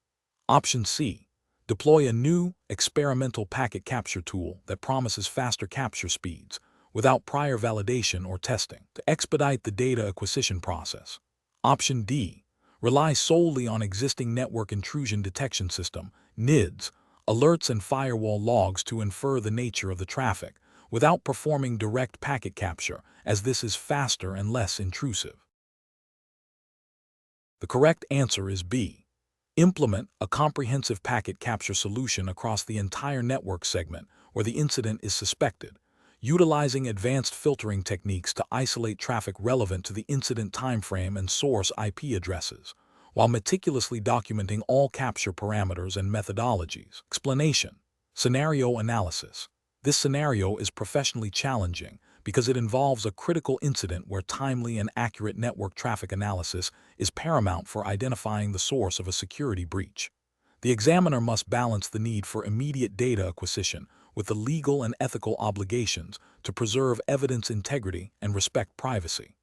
[SPEAKER 1] Option C. Deploy a new, experimental packet capture tool that promises faster capture speeds without prior validation or testing to expedite the data acquisition process. Option D. Rely solely on existing network intrusion detection system, NIDS, alerts and firewall logs to infer the nature of the traffic, without performing direct packet capture, as this is faster and less intrusive. The correct answer is B. Implement a comprehensive packet capture solution across the entire network segment where the incident is suspected, utilizing advanced filtering techniques to isolate traffic relevant to the incident timeframe and source IP addresses, while meticulously documenting all capture parameters and methodologies. Explanation: scenario analysis. This scenario is professionally challenging because it involves a critical incident where timely and accurate network traffic analysis is paramount for identifying the source of a security breach. The examiner must balance the need for immediate data acquisition with the legal and ethical obligations to preserve evidence integrity and respect privacy.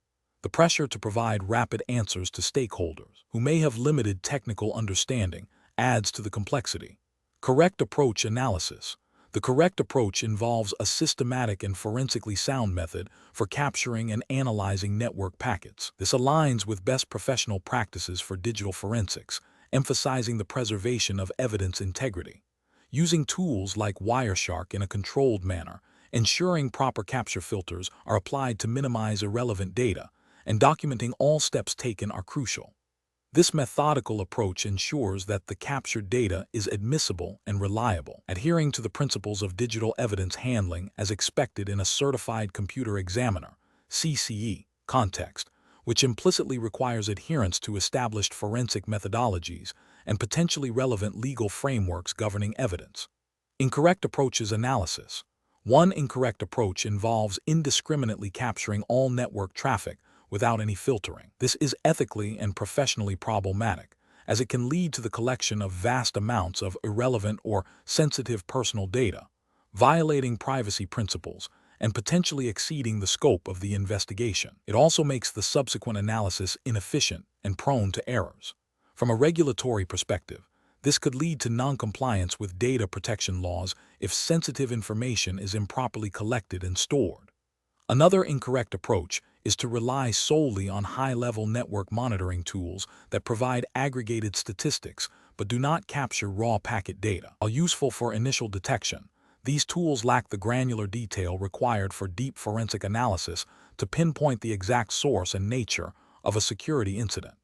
[SPEAKER 1] The pressure to provide rapid answers to stakeholders who may have limited technical understanding adds to the complexity. Correct approach analysis. The correct approach involves a systematic and forensically sound method for capturing and analyzing network packets. This aligns with best professional practices for digital forensics, emphasizing the preservation of evidence integrity. Using tools like Wireshark in a controlled manner, ensuring proper capture filters are applied to minimize irrelevant data, and documenting all steps taken are crucial. This methodical approach ensures that the captured data is admissible and reliable, adhering to the principles of digital evidence handling as expected in a certified computer examiner (CCE) context, which implicitly requires adherence to established forensic methodologies and potentially relevant legal frameworks governing evidence. Incorrect approaches analysis. One incorrect approach involves indiscriminately capturing all network traffic without any filtering. This is ethically and professionally problematic, as it can lead to the collection of vast amounts of irrelevant or sensitive personal data, violating privacy principles and potentially exceeding the scope of the investigation. It also makes the subsequent analysis inefficient and prone to errors. From a regulatory perspective, this could lead to non-compliance with data protection laws if sensitive information is improperly collected and stored. Another incorrect approach is to rely solely on high-level network monitoring tools that provide aggregated statistics but do not capture raw packet data. While useful for initial detection, these tools lack the granular detail required for deep forensic analysis to pinpoint the exact source and nature of a security incident.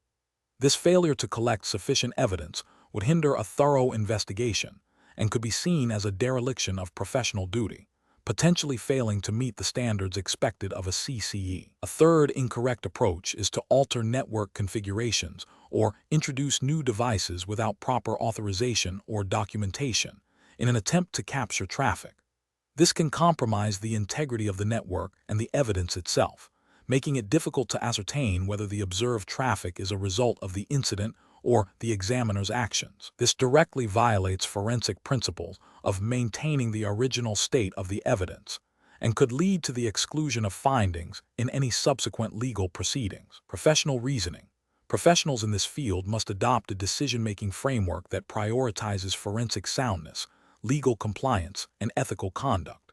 [SPEAKER 1] This failure to collect sufficient evidence would hinder a thorough investigation and could be seen as a dereliction of professional duty, potentially failing to meet the standards expected of a CCE. A third incorrect approach is to alter network configurations or introduce new devices without proper authorization or documentation in an attempt to capture traffic. This can compromise the integrity of the network and the evidence itself, making it difficult to ascertain whether the observed traffic is a result of the incident or the examiner's actions. This directly violates forensic principles of maintaining the original state of the evidence and could lead to the exclusion of findings in any subsequent legal proceedings. Professional reasoning. Professionals in this field must adopt a decision-making framework that prioritizes forensic soundness, legal compliance, and ethical conduct.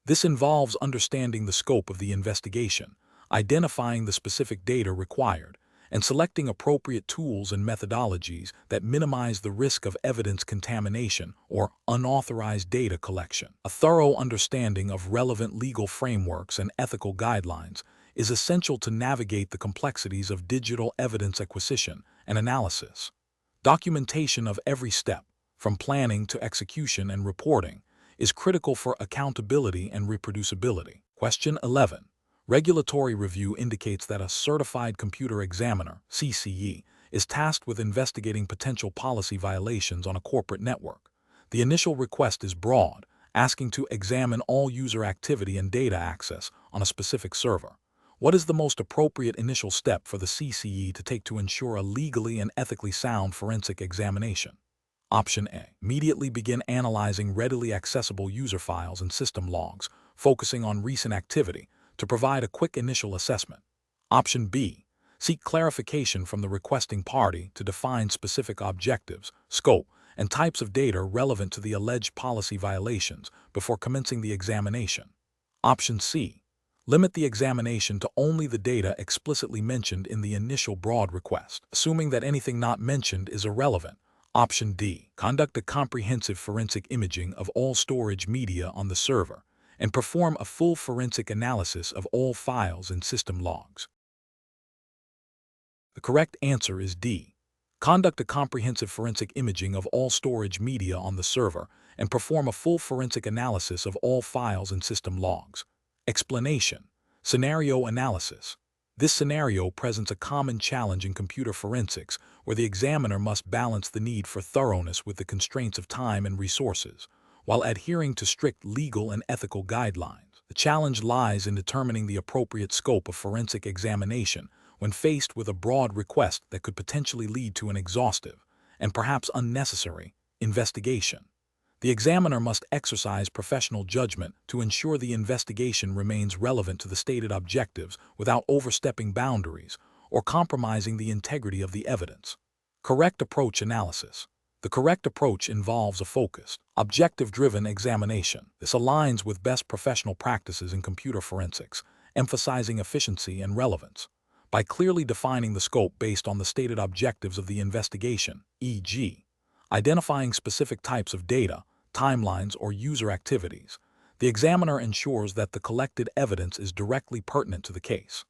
[SPEAKER 1] This involves understanding the scope of the investigation, identifying the specific data required, and selecting appropriate tools and methodologies that minimize the risk of evidence contamination or unauthorized data collection. A thorough understanding of relevant legal frameworks and ethical guidelines is essential to navigate the complexities of digital evidence acquisition and analysis. Documentation of every step, from planning to execution and reporting, is critical for accountability and reproducibility. Question 11. Regulatory review indicates that a certified computer examiner, CCE, is tasked with investigating potential policy violations on a corporate network. The initial request is broad, asking to examine all user activity and data access on a specific server. What is the most appropriate initial step for the CCE to take to ensure a legally and ethically sound forensic examination? Option A. Immediately begin analyzing readily accessible user files and system logs, focusing on recent activity, to provide a quick initial assessment. Option B. Seek clarification from the requesting party to define specific objectives, scope, and types of data relevant to the alleged policy violations before commencing the examination. Option C. Limit the examination to only the data explicitly mentioned in the initial broad request, assuming that anything not mentioned is irrelevant. Option D. Conduct a comprehensive forensic imaging of all storage media on the server and perform a full forensic analysis of all files and system logs. The correct answer is D. Conduct a comprehensive forensic imaging of all storage media on the server and perform a full forensic analysis of all files and system logs. Explanation: scenario analysis. This scenario presents a common challenge in computer forensics where the examiner must balance the need for thoroughness with the constraints of time and resources, while adhering to strict legal and ethical guidelines. The challenge lies in determining the appropriate scope of forensic examination when faced with a broad request that could potentially lead to an exhaustive, and perhaps unnecessary, investigation. The examiner must exercise professional judgment to ensure the investigation remains relevant to the stated objectives without overstepping boundaries or compromising the integrity of the evidence. Correct approach analysis. The correct approach involves a focused, objective-driven examination. This aligns with best professional practices in computer forensics, emphasizing efficiency and relevance. By clearly defining the scope based on the stated objectives of the investigation, e.g., identifying specific types of data, timelines, or user activities, the examiner ensures that the collected evidence is directly pertinent to the case.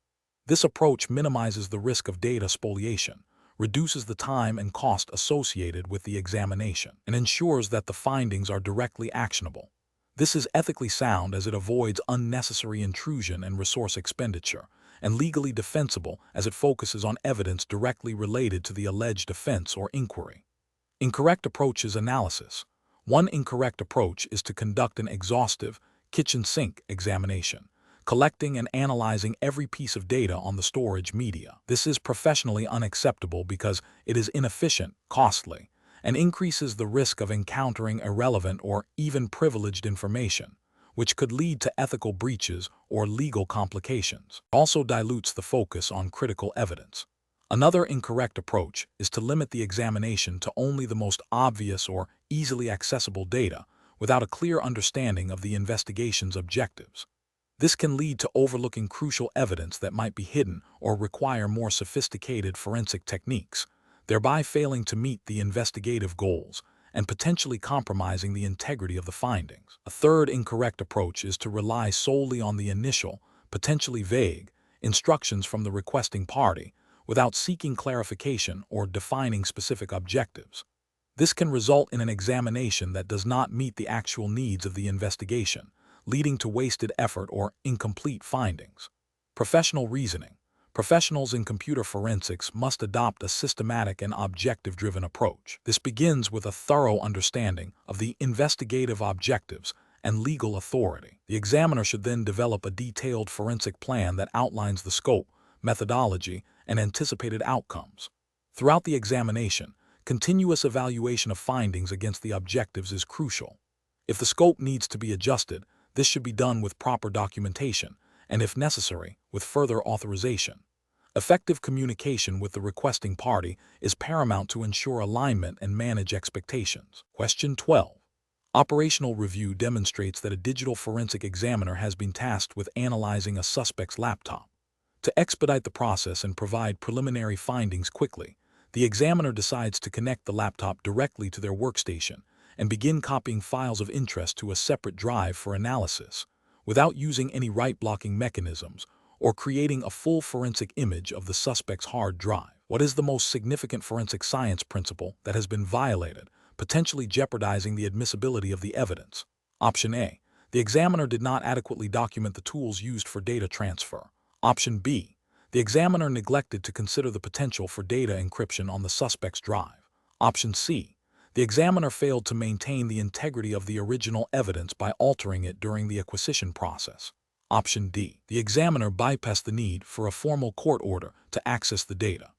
[SPEAKER 1] This approach minimizes the risk of data spoliation, reduces the time and cost associated with the examination, and ensures that the findings are directly actionable. This is ethically sound as it avoids unnecessary intrusion and resource expenditure, and legally defensible as it focuses on evidence directly related to the alleged offense or inquiry. Incorrect approaches analysis. One incorrect approach is to conduct an exhaustive, kitchen sink examination, collecting and analyzing every piece of data on the storage media. This is professionally unacceptable because it is inefficient, costly, and increases the risk of encountering irrelevant or even privileged information, which could lead to ethical breaches or legal complications. It also dilutes the focus on critical evidence. Another incorrect approach is to limit the examination to only the most obvious or easily accessible data without a clear understanding of the investigation's objectives. This can lead to overlooking crucial evidence that might be hidden or require more sophisticated forensic techniques, thereby failing to meet the investigative goals and potentially compromising the integrity of the findings. A third incorrect approach is to rely solely on the initial, potentially vague, instructions from the requesting party without seeking clarification or defining specific objectives. This can result in an examination that does not meet the actual needs of the investigation, leading to wasted effort or incomplete findings. Professional reasoning. Professionals in computer forensics must adopt a systematic and objective-driven approach. This begins with a thorough understanding of the investigative objectives and legal authority. The examiner should then develop a detailed forensic plan that outlines the scope, methodology, and anticipated outcomes. Throughout the examination, continuous evaluation of findings against the objectives is crucial. If the scope needs to be adjusted, this should be done with proper documentation, and if necessary, with further authorization. Effective communication with the requesting party is paramount to ensure alignment and manage expectations. Question 12. Operational review demonstrates that a digital forensic examiner has been tasked with analyzing a suspect's laptop. To expedite the process and provide preliminary findings quickly, the examiner decides to connect the laptop directly to their workstation and begin copying files of interest to a separate drive for analysis, without using any write-blocking mechanisms or creating a full forensic image of the suspect's hard drive. What is the most significant forensic science principle that has been violated, potentially jeopardizing the admissibility of the evidence? Option A. The examiner did not adequately document the tools used for data transfer. Option B. The examiner neglected to consider the potential for data encryption on the suspect's drive. Option C. The examiner failed to maintain the integrity of the original evidence by altering it during the acquisition process. Option D. The examiner bypassed the need for a formal court order to access the data.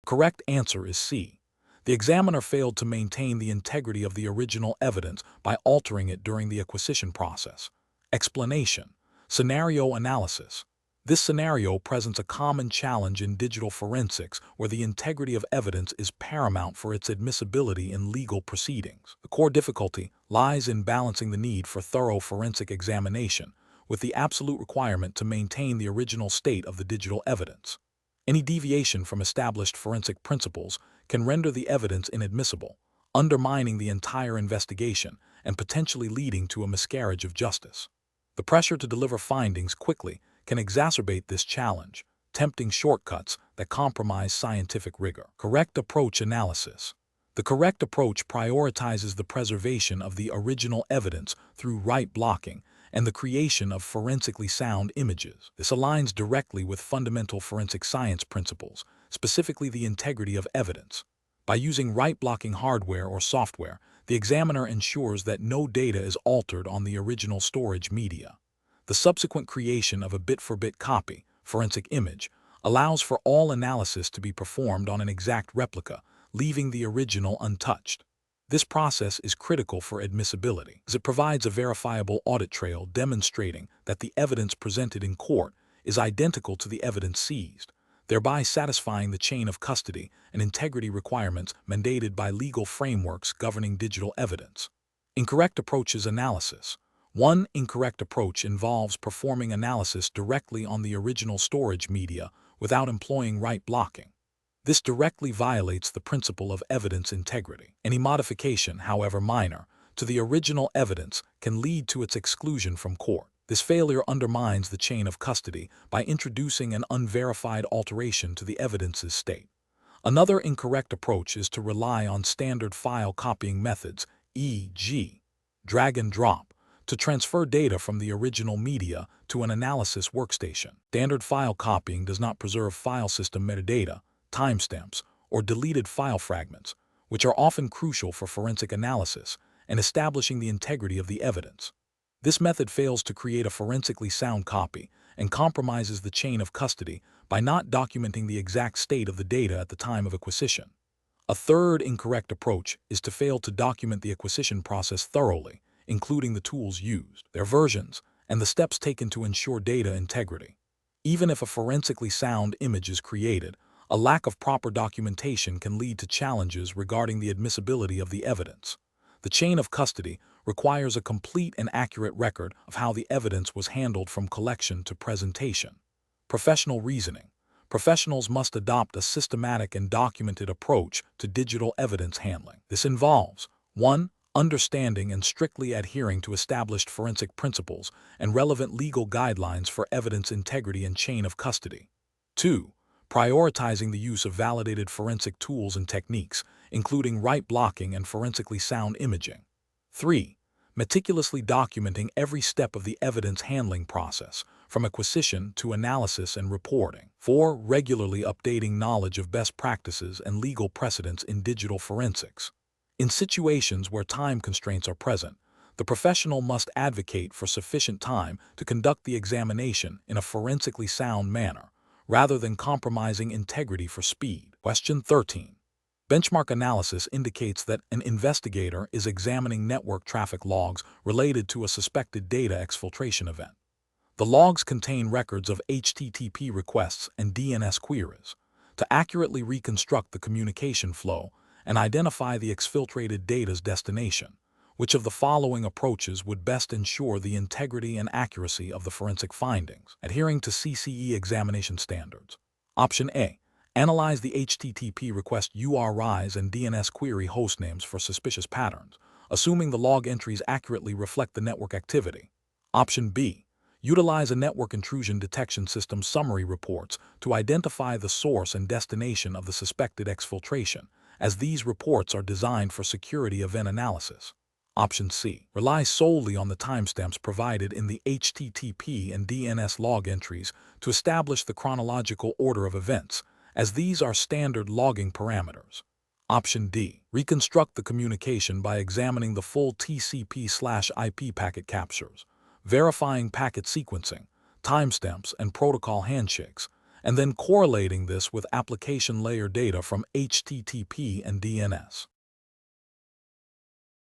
[SPEAKER 1] The correct answer is C. The examiner failed to maintain the integrity of the original evidence by altering it during the acquisition process. Explanation: scenario analysis. This scenario presents a common challenge in digital forensics where the integrity of evidence is paramount for its admissibility in legal proceedings. The core difficulty lies in balancing the need for thorough forensic examination with the absolute requirement to maintain the original state of the digital evidence. Any deviation from established forensic principles can render the evidence inadmissible, undermining the entire investigation and potentially leading to a miscarriage of justice. The pressure to deliver findings quickly can exacerbate this challenge, tempting shortcuts that compromise scientific rigor. Correct approach analysis. The correct approach prioritizes the preservation of the original evidence through right blocking and the creation of forensically sound images. This aligns directly with fundamental forensic science principles, specifically the integrity of evidence. By using right blocking hardware or software, the examiner ensures that no data is altered on the original storage media. The subsequent creation of a bit-for-bit copy, forensic image, allows for all analysis to be performed on an exact replica, leaving the original untouched. This process is critical for admissibility, as it provides a verifiable audit trail demonstrating that the evidence presented in court is identical to the evidence seized, thereby satisfying the chain of custody and integrity requirements mandated by legal frameworks governing digital evidence. Incorrect approaches analysis. One incorrect approach involves performing analysis directly on the original storage media without employing right blocking. This directly violates the principle of evidence integrity. Any modification, however minor, to the original evidence can lead to its exclusion from court. This failure undermines the chain of custody by introducing an unverified alteration to the evidence's state. Another incorrect approach is to rely on standard file copying methods, e.g., drag and drop, to transfer data from the original media to an analysis workstation. Standard file copying does not preserve file system metadata, timestamps, or deleted file fragments, which are often crucial for forensic analysis and establishing the integrity of the evidence. This method fails to create a forensically sound copy and compromises the chain of custody by not documenting the exact state of the data at the time of acquisition. A third incorrect approach is to fail to document the acquisition process thoroughly, including the tools used, their versions, and the steps taken to ensure data integrity. Even if a forensically sound image is created, a lack of proper documentation can lead to challenges regarding the admissibility of the evidence. The chain of custody requires a complete and accurate record of how the evidence was handled from collection to presentation. Professional reasoning. Professionals must adopt a systematic and documented approach to digital evidence handling. This involves 1. Understanding and strictly adhering to established forensic principles and relevant legal guidelines for evidence integrity and chain of custody. 2. Prioritizing the use of validated forensic tools and techniques, including right blocking and forensically sound imaging. 3. Meticulously documenting every step of the evidence handling process, from acquisition to analysis and reporting. 4. Regularly updating knowledge of best practices and legal precedents in digital forensics. In situations where time constraints are present, the professional must advocate for sufficient time to conduct the examination in a forensically sound manner, rather than compromising integrity for speed. Question 13. Benchmark analysis indicates that an investigator is examining network traffic logs related to a suspected data exfiltration event. The logs contain records of HTTP requests and DNS queries. To accurately reconstruct the communication flow and identify the exfiltrated data's destination, which of the following approaches would best ensure the integrity and accuracy of the forensic findings? Adhering to CCE examination standards. Option A. Analyze the HTTP request URIs and DNS query hostnames for suspicious patterns, assuming the log entries accurately reflect the network activity. Option B. Utilize a network intrusion detection system summary reports to identify the source and destination of the suspected exfiltration, as these reports are designed for security event analysis. Option C. Rely solely on the timestamps provided in the HTTP and DNS log entries to establish the chronological order of events, as these are standard logging parameters. Option D. Reconstruct the communication by examining the full TCP/IP packet captures, verifying packet sequencing, timestamps, and protocol handshakes, and then correlating this with application layer data from HTTP and DNS.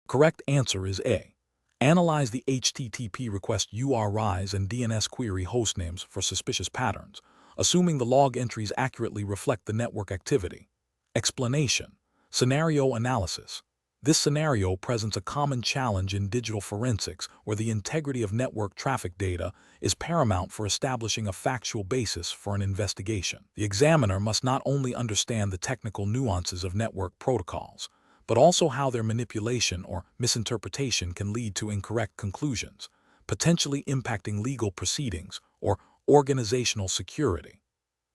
[SPEAKER 1] Correct answer is A. Analyze the HTTP request URIs and DNS query hostnames for suspicious patterns, assuming the log entries accurately reflect the network activity. Explanation. Scenario analysis. This scenario presents a common challenge in digital forensics where the integrity of network traffic data is paramount for establishing a factual basis for an investigation. The examiner must not only understand the technical nuances of network protocols, but also how their manipulation or misinterpretation can lead to incorrect conclusions, potentially impacting legal proceedings or organizational security.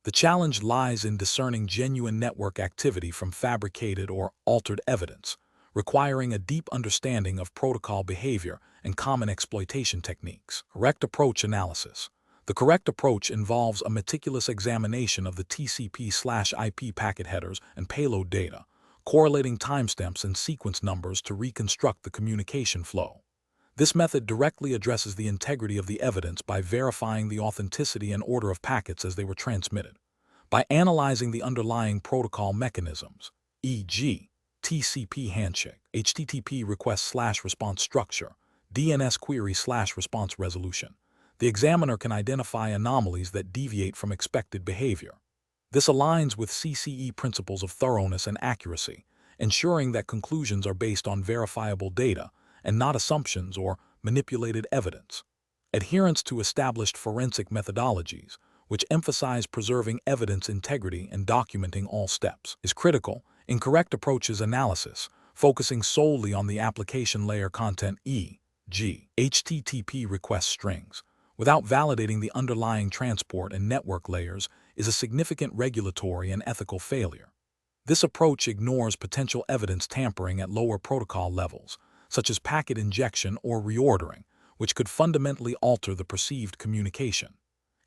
[SPEAKER 1] The challenge lies in discerning genuine network activity from fabricated or altered evidence, requiring a deep understanding of protocol behavior and common exploitation techniques. Correct approach analysis. The correct approach involves a meticulous examination of the TCP/IP packet headers and payload data, correlating timestamps and sequence numbers to reconstruct the communication flow. This method directly addresses the integrity of the evidence by verifying the authenticity and order of packets as they were transmitted. By analyzing the underlying protocol mechanisms, e.g., TCP handshake, HTTP request/response structure, DNS query/response resolution, the examiner can identify anomalies that deviate from expected behavior. This aligns with CCE principles of thoroughness and accuracy, ensuring that conclusions are based on verifiable data and not assumptions or manipulated evidence. Adherence to established forensic methodologies, which emphasize preserving evidence integrity and documenting all steps, is critical. Incorrect approaches analysis, focusing solely on the application layer content e.g., HTTP request strings, without validating the underlying transport and network layers, is a significant regulatory and ethical failure. This approach ignores potential evidence tampering at lower protocol levels, such as packet injection or reordering, which could fundamentally alter the perceived communication.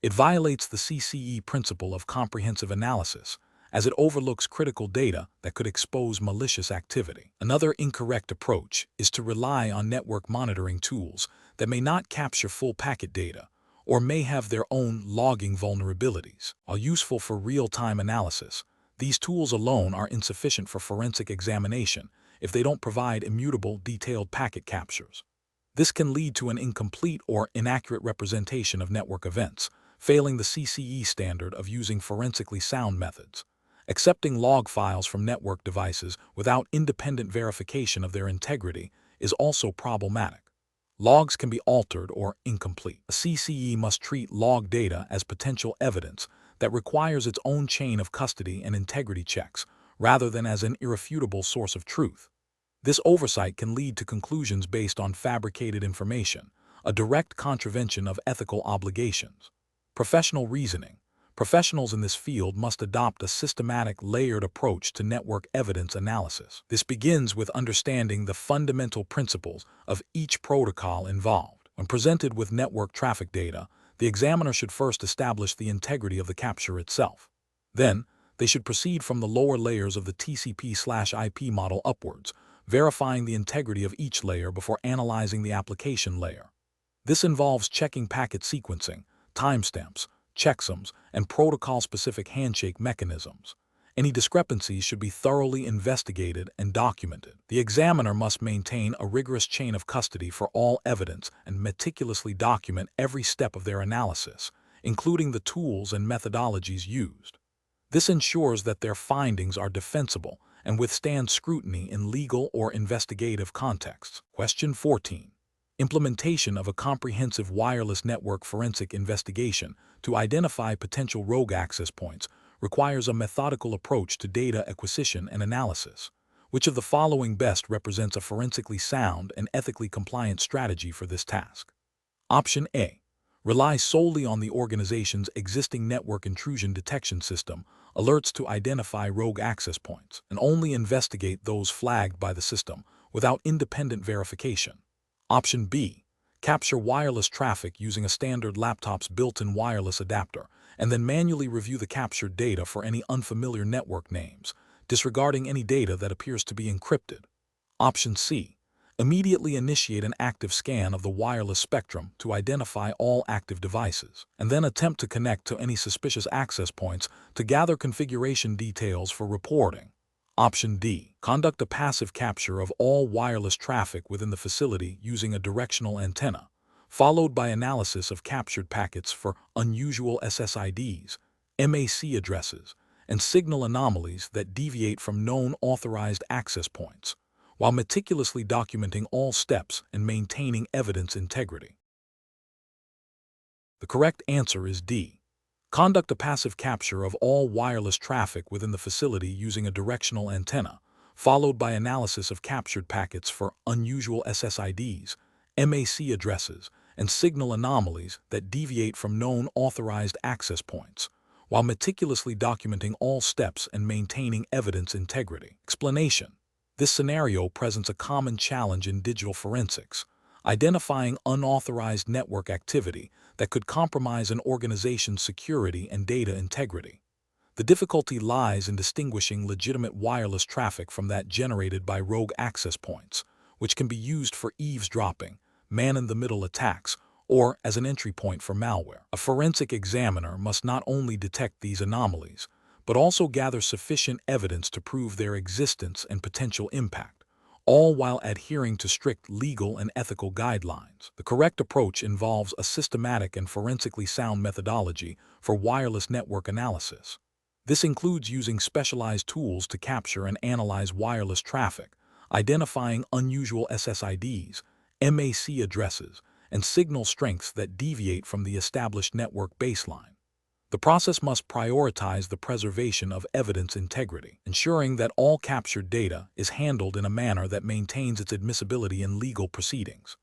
[SPEAKER 1] It violates the CCE principle of comprehensive analysis, as it overlooks critical data that could expose malicious activity. Another incorrect approach is to rely on network monitoring tools that may not capture full packet data or may have their own logging vulnerabilities. While useful for real-time analysis, these tools alone are insufficient for forensic examination if they don't provide immutable, detailed packet captures. This can lead to an incomplete or inaccurate representation of network events, failing the CCE standard of using forensically sound methods. Accepting log files from network devices without independent verification of their integrity is also problematic. Logs can be altered or incomplete. A CCE must treat log data as potential evidence that requires its own chain of custody and integrity checks, rather than as an irrefutable source of truth. This oversight can lead to conclusions based on fabricated information, a direct contravention of ethical obligations. Professional reasoning. Professionals in this field must adopt a systematic, layered approach to network evidence analysis. This begins with understanding the fundamental principles of each protocol involved. When presented with network traffic data, the examiner should first establish the integrity of the capture itself. Then, they should proceed from the lower layers of the TCP/IP model upwards, verifying the integrity of each layer before analyzing the application layer. This involves checking packet sequencing, timestamps, checksums, and protocol-specific handshake mechanisms. Any discrepancies should be thoroughly investigated and documented. The examiner must maintain a rigorous chain of custody for all evidence and meticulously document every step of their analysis, including the tools and methodologies used. This ensures that their findings are defensible and withstand scrutiny in legal or investigative contexts. Question 14. Implementation of a comprehensive wireless network forensic investigation to identify potential rogue access points requires a methodical approach to data acquisition and analysis. Which of the following best represents a forensically sound and ethically compliant strategy for this task? Option A. Rely solely on the organization's existing network intrusion detection system, alerts to identify rogue access points, and only investigate those flagged by the system without independent verification. Option B. Capture wireless traffic using a standard laptop's built-in wireless adapter, and then manually review the captured data for any unfamiliar network names, disregarding any data that appears to be encrypted. Option C. Immediately initiate an active scan of the wireless spectrum to identify all active devices, and then attempt to connect to any suspicious access points to gather configuration details for reporting. Option D. Conduct a passive capture of all wireless traffic within the facility using a directional antenna, followed by analysis of captured packets for unusual SSIDs, MAC addresses, and signal anomalies that deviate from known authorized access points, while meticulously documenting all steps and maintaining evidence integrity. The correct answer is D. Conduct a passive capture of all wireless traffic within the facility using a directional antenna, followed by analysis of captured packets for unusual SSIDs, MAC addresses, and signal anomalies that deviate from known authorized access points, while meticulously documenting all steps and maintaining evidence integrity. Explanation: this scenario presents a common challenge in digital forensics, identifying unauthorized network activity that could compromise an organization's security and data integrity. The difficulty lies in distinguishing legitimate wireless traffic from that generated by rogue access points, which can be used for eavesdropping, man-in-the-middle attacks, or as an entry point for malware. A forensic examiner must not only detect these anomalies, but also gather sufficient evidence to prove their existence and potential impact, all while adhering to strict legal and ethical guidelines. The correct approach involves a systematic and forensically sound methodology for wireless network analysis. This includes using specialized tools to capture and analyze wireless traffic, identifying unusual SSIDs, MAC addresses, and signal strengths that deviate from the established network baseline. The process must prioritize the preservation of evidence integrity, ensuring that all captured data is handled in a manner that maintains its admissibility in legal proceedings.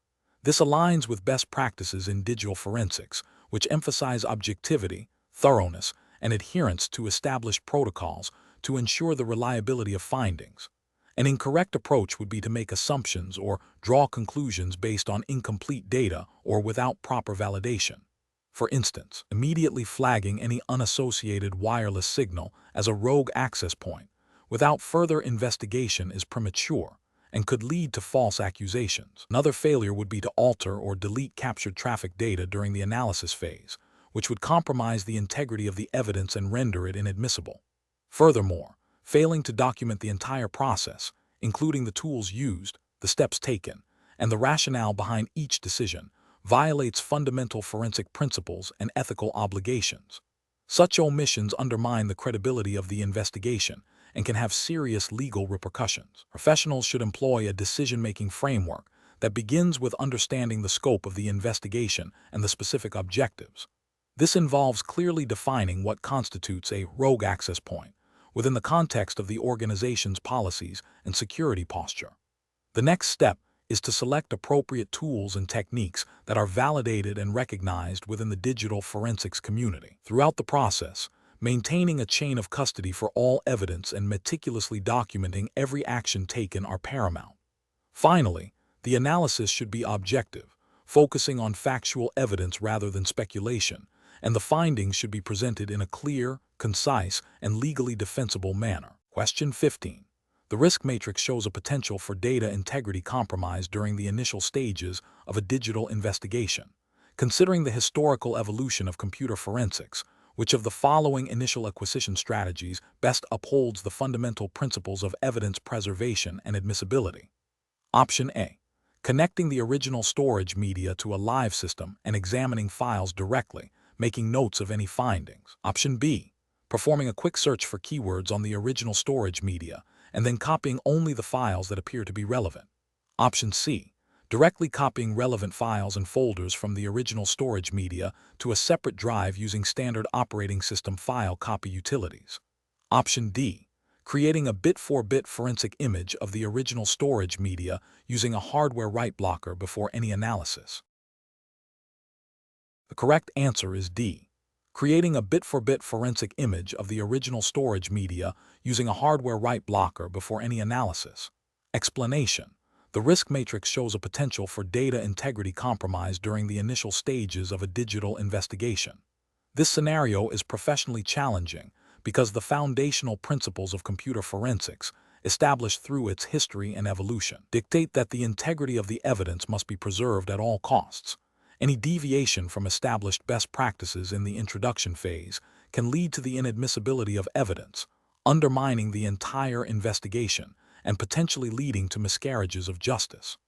[SPEAKER 1] This aligns with best practices in digital forensics, which emphasize objectivity, thoroughness, and adherence to established protocols to ensure the reliability of findings. An incorrect approach would be to make assumptions or draw conclusions based on incomplete data or without proper validation. For instance, immediately flagging any unassociated wireless signal as a rogue access point without further investigation is premature and could lead to false accusations. Another failure would be to alter or delete captured traffic data during the analysis phase, which would compromise the integrity of the evidence and render it inadmissible. Furthermore, failing to document the entire process, including the tools used, the steps taken, and the rationale behind each decision, violates fundamental forensic principles and ethical obligations. Such omissions undermine the credibility of the investigation and can have serious legal repercussions. Professionals should employ a decision-making framework that begins with understanding the scope of the investigation and the specific objectives. This involves clearly defining what constitutes a rogue access point within the context of the organization's policies and security posture. The next step is to select appropriate tools and techniques that are validated and recognized within the digital forensics community. Throughout the process, maintaining a chain of custody for all evidence and meticulously documenting every action taken are paramount. Finally, the analysis should be objective, focusing on factual evidence rather than speculation, and the findings should be presented in a clear, concise, and legally defensible manner. Question 15. The risk matrix shows a potential for data integrity compromise during the initial stages of a digital investigation. Considering the historical evolution of computer forensics, which of the following initial acquisition strategies best upholds the fundamental principles of evidence preservation and admissibility? Option A. Connecting the original storage media to a live system and examining files directly, making notes of any findings. Option B. Performing a quick search for keywords on the original storage media and then copying only the files that appear to be relevant. Option C. Directly copying relevant files and folders from the original storage media to a separate drive using standard operating system file copy utilities. Option D. Creating a bit-for-bit forensic image of the original storage media using a hardware write blocker before any analysis. The correct answer is D. Creating a bit-for-bit forensic image of the original storage media using a hardware write blocker before any analysis. Explanation: the risk matrix shows a potential for data integrity compromise during the initial stages of a digital investigation. This scenario is professionally challenging because the foundational principles of computer forensics, established through its history and evolution, dictate that the integrity of the evidence must be preserved at all costs. Any deviation from established best practices in the introduction phase can lead to the inadmissibility of evidence, undermining the entire investigation and potentially leading to miscarriages of justice.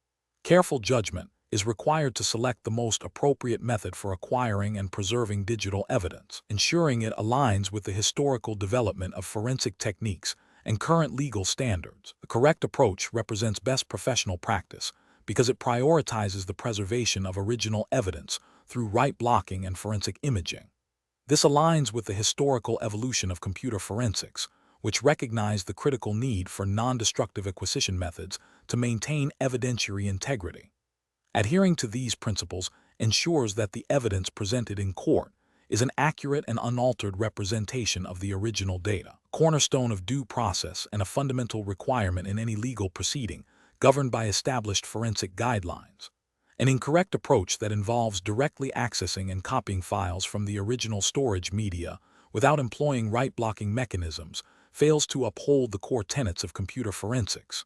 [SPEAKER 1] Careful judgment is required to select the most appropriate method for acquiring and preserving digital evidence, ensuring it aligns with the historical development of forensic techniques and current legal standards. The correct approach represents best professional practice because it prioritizes the preservation of original evidence through write blocking and forensic imaging. This aligns with the historical evolution of computer forensics, which recognized the critical need for non-destructive acquisition methods to maintain evidentiary integrity. Adhering to these principles ensures that the evidence presented in court is an accurate and unaltered representation of the original data, a cornerstone of due process and a fundamental requirement in any legal proceeding governed by established forensic guidelines. An incorrect approach that involves directly accessing and copying files from the original storage media without employing write-blocking mechanisms fails to uphold the core tenets of computer forensics.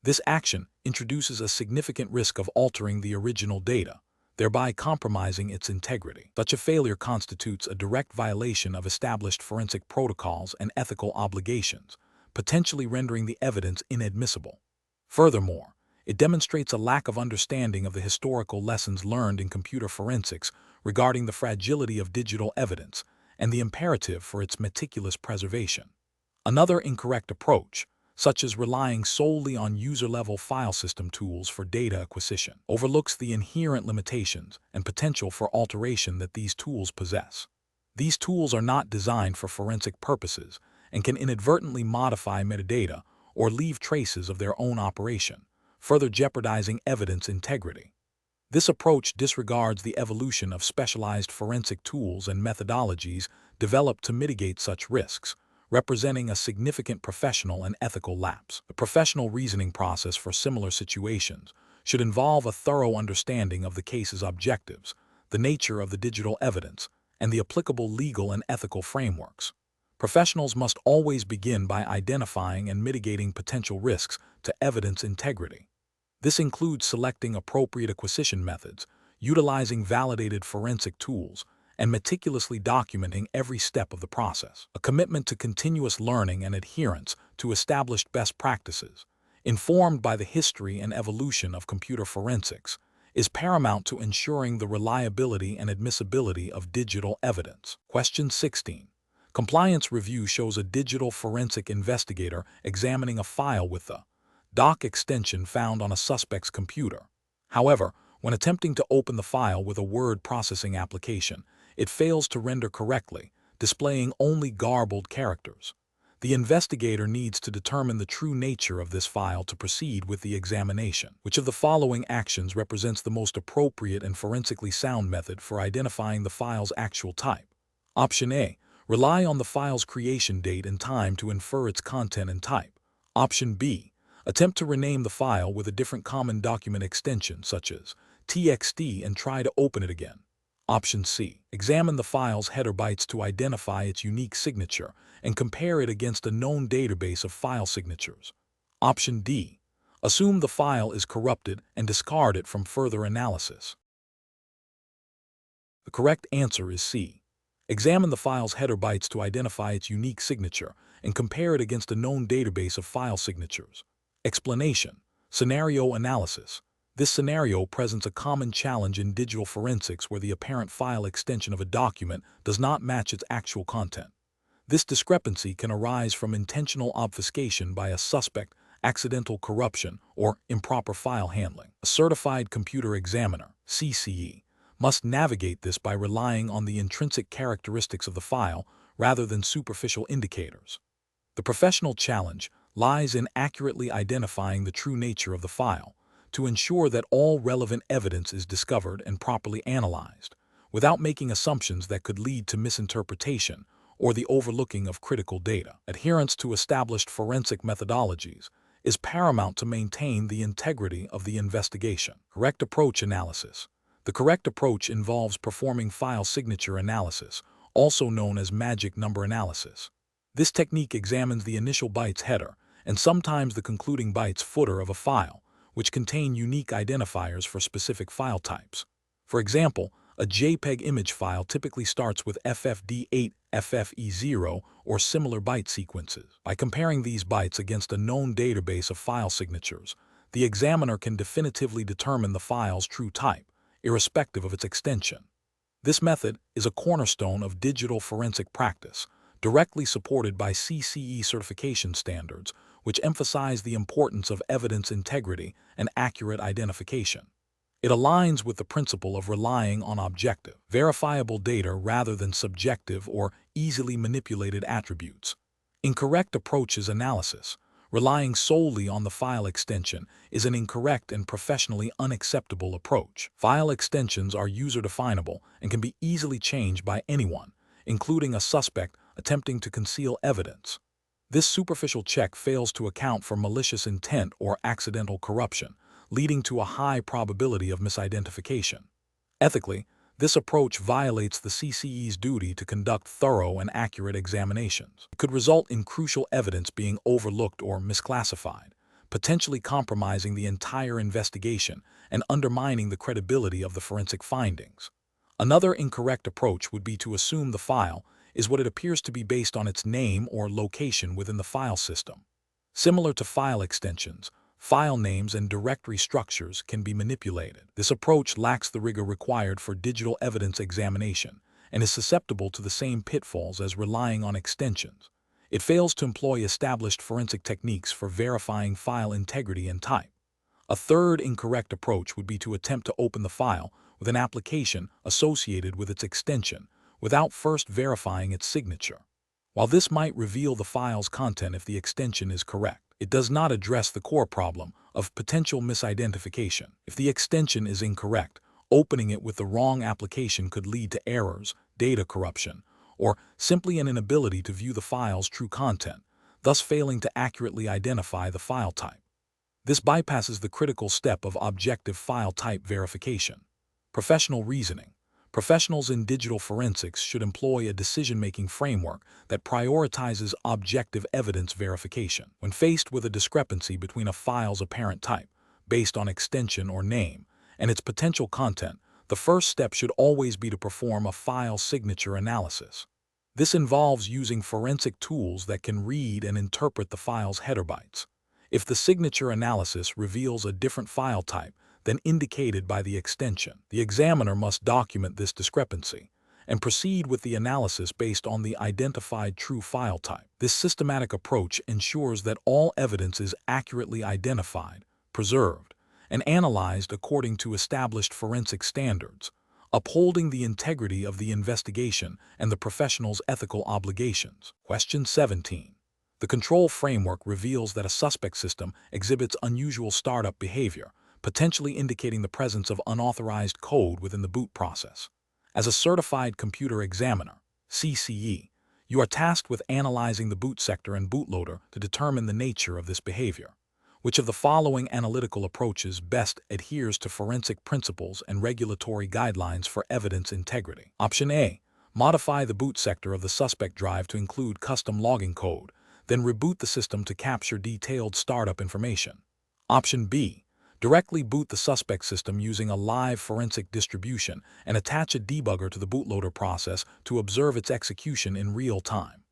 [SPEAKER 1] This action introduces a significant risk of altering the original data, thereby compromising its integrity. Such a failure constitutes a direct violation of established forensic protocols and ethical obligations, potentially rendering the evidence inadmissible. Furthermore, it demonstrates a lack of understanding of the historical lessons learned in computer forensics regarding the fragility of digital evidence and the imperative for its meticulous preservation. Another incorrect approach, such as relying solely on user-level file system tools for data acquisition, overlooks the inherent limitations and potential for alteration that these tools possess. These tools are not designed for forensic purposes and can inadvertently modify metadata or leave traces of their own operation, further jeopardizing evidence integrity. This approach disregards the evolution of specialized forensic tools and methodologies developed to mitigate such risks, representing a significant professional and ethical lapse. The professional reasoning process for similar situations should involve a thorough understanding of the case's objectives, the nature of the digital evidence, and the applicable legal and ethical frameworks. Professionals must always begin by identifying and mitigating potential risks to evidence integrity. This includes selecting appropriate acquisition methods, utilizing validated forensic tools, and meticulously documenting every step of the process. A commitment to continuous learning and adherence to established best practices, informed by the history and evolution of computer forensics, is paramount to ensuring the reliability and admissibility of digital evidence. Question 16. Compliance review shows a digital forensic investigator examining a file with the doc extension found on a suspect's computer. However, when attempting to open the file with a word processing application, it fails to render correctly, displaying only garbled characters. The investigator needs to determine the true nature of this file to proceed with the examination. Which of the following actions represents the most appropriate and forensically sound method for identifying the file's actual type? Option A. Rely on the file's creation date and time to infer its content and type. Option B. Attempt to rename the file with a different common document extension, such as TXT, and try to open it again. Option C. Examine the file's header bytes to identify its unique signature and compare it against a known database of file signatures. Option D. Assume the file is corrupted and discard it from further analysis. The correct answer is C. Examine the file's header bytes to identify its unique signature and compare it against a known database of file signatures. Explanation. Scenario analysis. This scenario presents a common challenge in digital forensics where the apparent file extension of a document does not match its actual content. This discrepancy can arise from intentional obfuscation by a suspect, accidental corruption, or improper file handling. A certified computer examiner, CCE, must navigate this by relying on the intrinsic characteristics of the file rather than superficial indicators. The professional challenge lies in accurately identifying the true nature of the file to ensure that all relevant evidence is discovered and properly analyzed, without making assumptions that could lead to misinterpretation or the overlooking of critical data. Adherence to established forensic methodologies is paramount to maintain the integrity of the investigation. Correct approach analysis. The correct approach involves performing file signature analysis, also known as magic number analysis. This technique examines the initial byte's header and sometimes the concluding byte's footer of a file, which contain unique identifiers for specific file types. For example, a JPEG image file typically starts with FFD8, FFE0, or similar byte sequences. By comparing these bytes against a known database of file signatures, the examiner can definitively determine the file's true type, irrespective of its extension. This method is a cornerstone of digital forensic practice, directly supported by CCE certification standards, which emphasize the importance of evidence integrity and accurate identification. It aligns with the principle of relying on objective, verifiable data rather than subjective or easily manipulated attributes. Incorrect approaches analysis Relying solely on the file extension is an incorrect and professionally unacceptable approach. File extensions are user-definable and can be easily changed by anyone, including a suspect attempting to conceal evidence. This superficial check fails to account for malicious intent or accidental corruption, leading to a high probability of misidentification. Ethically, this approach violates the CCE's duty to conduct thorough and accurate examinations. It could result in crucial evidence being overlooked or misclassified, potentially compromising the entire investigation and undermining the credibility of the forensic findings. Another incorrect approach would be to assume the file is what it appears to be based on its name or location within the file system. Similar to file extensions, file names and directory structures can be manipulated. This approach lacks the rigor required for digital evidence examination and is susceptible to the same pitfalls as relying on extensions. It fails to employ established forensic techniques for verifying file integrity and type. A third incorrect approach would be to attempt to open the file with an application associated with its extension without first verifying its signature. While this might reveal the file's content if the extension is correct, it does not address the core problem of potential misidentification. If the extension is incorrect, opening it with the wrong application could lead to errors, data corruption, or simply an inability to view the file's true content, thus failing to accurately identify the file type. This bypasses the critical step of objective file type verification. Professional reasoning. Professionals in digital forensics should employ a decision-making framework that prioritizes objective evidence verification. When faced with a discrepancy between a file's apparent type, based on extension or name, and its potential content, the first step should always be to perform a file signature analysis. This involves using forensic tools that can read and interpret the file's header bytes. If the signature analysis reveals a different file type than indicated by the extension, the examiner must document this discrepancy and proceed with the analysis based on the identified true file type. This systematic approach ensures that all evidence is accurately identified, preserved, and analyzed according to established forensic standards, upholding the integrity of the investigation and the professional's ethical obligations. Question 17. The control framework reveals that a suspect system exhibits unusual startup behavior, potentially indicating the presence of unauthorized code within the boot process. As a certified computer examiner, CCE, you are tasked with analyzing the boot sector and bootloader to determine the nature of this behavior. Which of the following analytical approaches best adheres to forensic principles and regulatory guidelines for evidence integrity? Option A. Modify the boot sector of the suspect drive to include custom logging code, then reboot the system to capture detailed startup information. Option B. Directly boot the suspect system using a live forensic distribution and attach a debugger to the bootloader process to observe its execution in real time.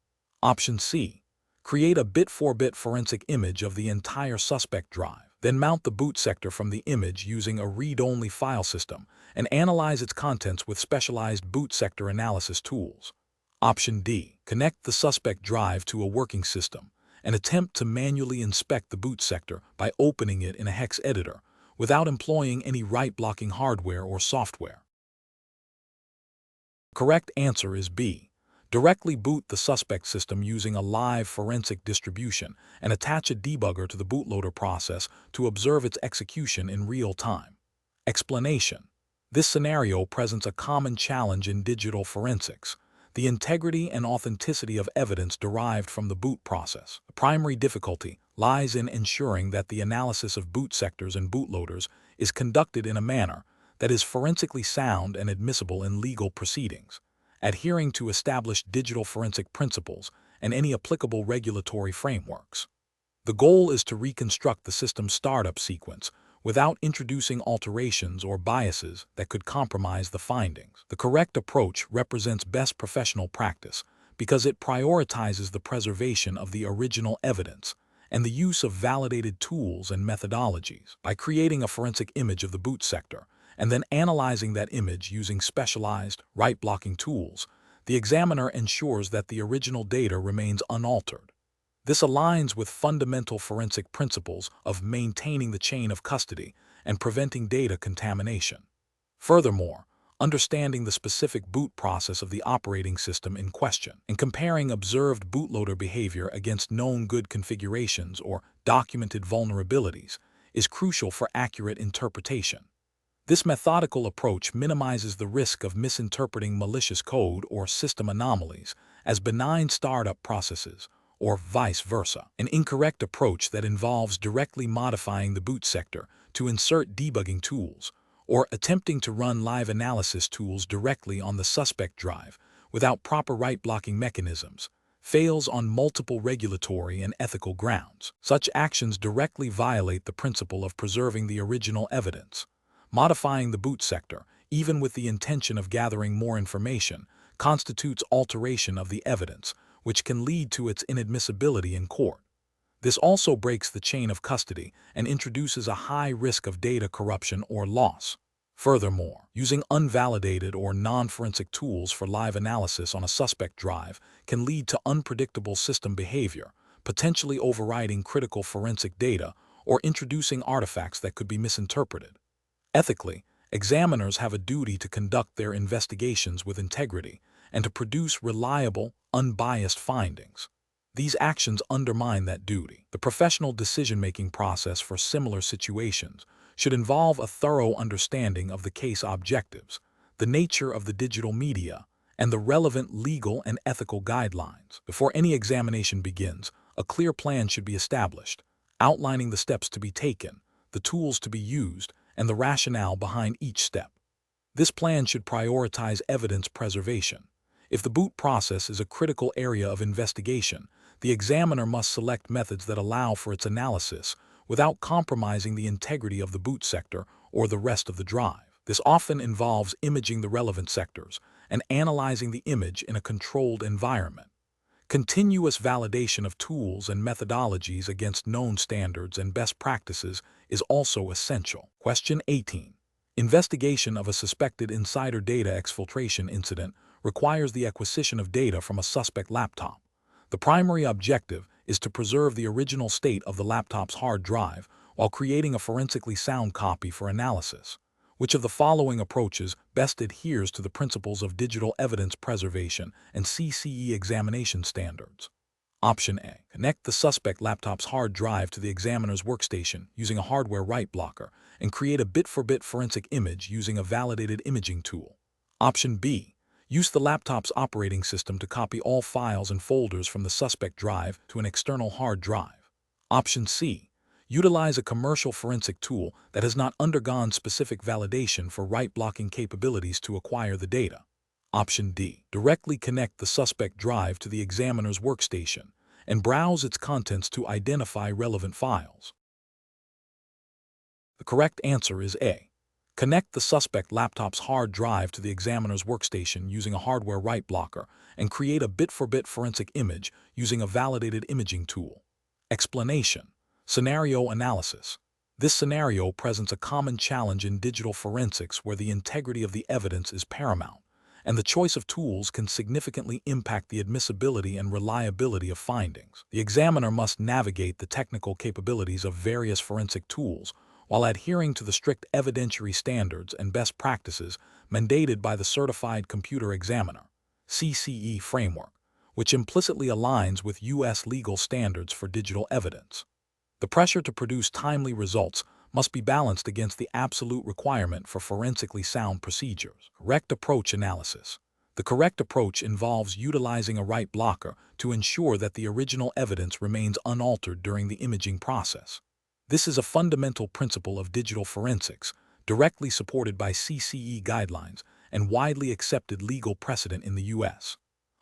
[SPEAKER 1] Option C. Create a bit-for-bit forensic image of the entire suspect drive, then mount the boot sector from the image using a read-only file system and analyze its contents with specialized boot sector analysis tools. Option D. Connect the suspect drive to a working system and attempt to manually inspect the boot sector by opening it in a hex editor without employing any write-blocking hardware or software. The correct answer is B. Directly boot the suspect system using a live forensic distribution and attach a debugger to the bootloader process to observe its execution in real time. Explanation. This scenario presents a common challenge in digital forensics: the integrity and authenticity of evidence derived from the boot process. The primary difficulty lies in ensuring that the analysis of boot sectors and bootloaders is conducted in a manner that is forensically sound and admissible in legal proceedings, adhering to established digital forensic principles and any applicable regulatory frameworks. The goal is to reconstruct the system's startup sequence without introducing alterations or biases that could compromise the findings. The correct approach represents best professional practice because it prioritizes the preservation of the original evidence and the use of validated tools and methodologies. By creating a forensic image of the boot sector and then analyzing that image using specialized write-blocking tools, the examiner ensures that the original data remains unaltered. This aligns with fundamental forensic principles of maintaining the chain of custody and preventing data contamination. Furthermore, understanding the specific boot process of the operating system in question, and comparing observed bootloader behavior against known good configurations or documented vulnerabilities is crucial for accurate interpretation. This methodical approach minimizes the risk of misinterpreting malicious code or system anomalies as benign startup processes, or vice versa. An incorrect approach that involves directly modifying the boot sector to insert debugging tools, or attempting to run live analysis tools directly on the suspect drive without proper write-blocking mechanisms, fails on multiple regulatory and ethical grounds. Such actions directly violate the principle of preserving the original evidence. Modifying the boot sector, even with the intention of gathering more information, constitutes alteration of the evidence, which can lead to its inadmissibility in court. This also breaks the chain of custody and introduces a high risk of data corruption or loss. Furthermore, using unvalidated or non-forensic tools for live analysis on a suspect drive can lead to unpredictable system behavior, potentially overriding critical forensic data or introducing artifacts that could be misinterpreted. Ethically, examiners have a duty to conduct their investigations with integrity and to produce reliable, unbiased findings. These actions undermine that duty. The professional decision-making process for similar situations should involve a thorough understanding of the case objectives, the nature of the digital media, and the relevant legal and ethical guidelines. Before any examination begins, a clear plan should be established, outlining the steps to be taken, the tools to be used, and the rationale behind each step. This plan should prioritize evidence preservation. If the boot process is a critical area of investigation, the examiner must select methods that allow for its analysis without compromising the integrity of the boot sector or the rest of the drive. This often involves imaging the relevant sectors and analyzing the image in a controlled environment. Continuous validation of tools and methodologies against known standards and best practices is also essential. Question 18. Investigation of a suspected insider data exfiltration incident requires the acquisition of data from a suspect laptop. The primary objective is to preserve the original state of the laptop's hard drive while creating a forensically sound copy for analysis. Which of the following approaches best adheres to the principles of digital evidence preservation and CCE examination standards? Option A. Connect the suspect laptop's hard drive to the examiner's workstation using a hardware write blocker and create a bit-for-bit forensic image using a validated imaging tool. Option B. Use the laptop's operating system to copy all files and folders from the suspect drive to an external hard drive. Option C. Utilize a commercial forensic tool that has not undergone specific validation for write-blocking capabilities to acquire the data. Option D. Directly connect the suspect drive to the examiner's workstation and browse its contents to identify relevant files. The correct answer is A. Connect the suspect laptop's hard drive to the examiner's workstation using a hardware write blocker and create a bit-for-bit forensic image using a validated imaging tool. Explanation. Scenario analysis. This scenario presents a common challenge in digital forensics where the integrity of the evidence is paramount, and the choice of tools can significantly impact the admissibility and reliability of findings. The examiner must navigate the technical capabilities of various forensic tools while adhering to the strict evidentiary standards and best practices mandated by the Certified Computer Examiner (CCE) framework, which implicitly aligns with U.S. legal standards for digital evidence. The pressure to produce timely results must be balanced against the absolute requirement for forensically sound procedures. Correct approach analysis. The correct approach involves utilizing a write blocker to ensure that the original evidence remains unaltered during the imaging process. This is a fundamental principle of digital forensics, directly supported by CCE guidelines and widely accepted legal precedent in the U.S.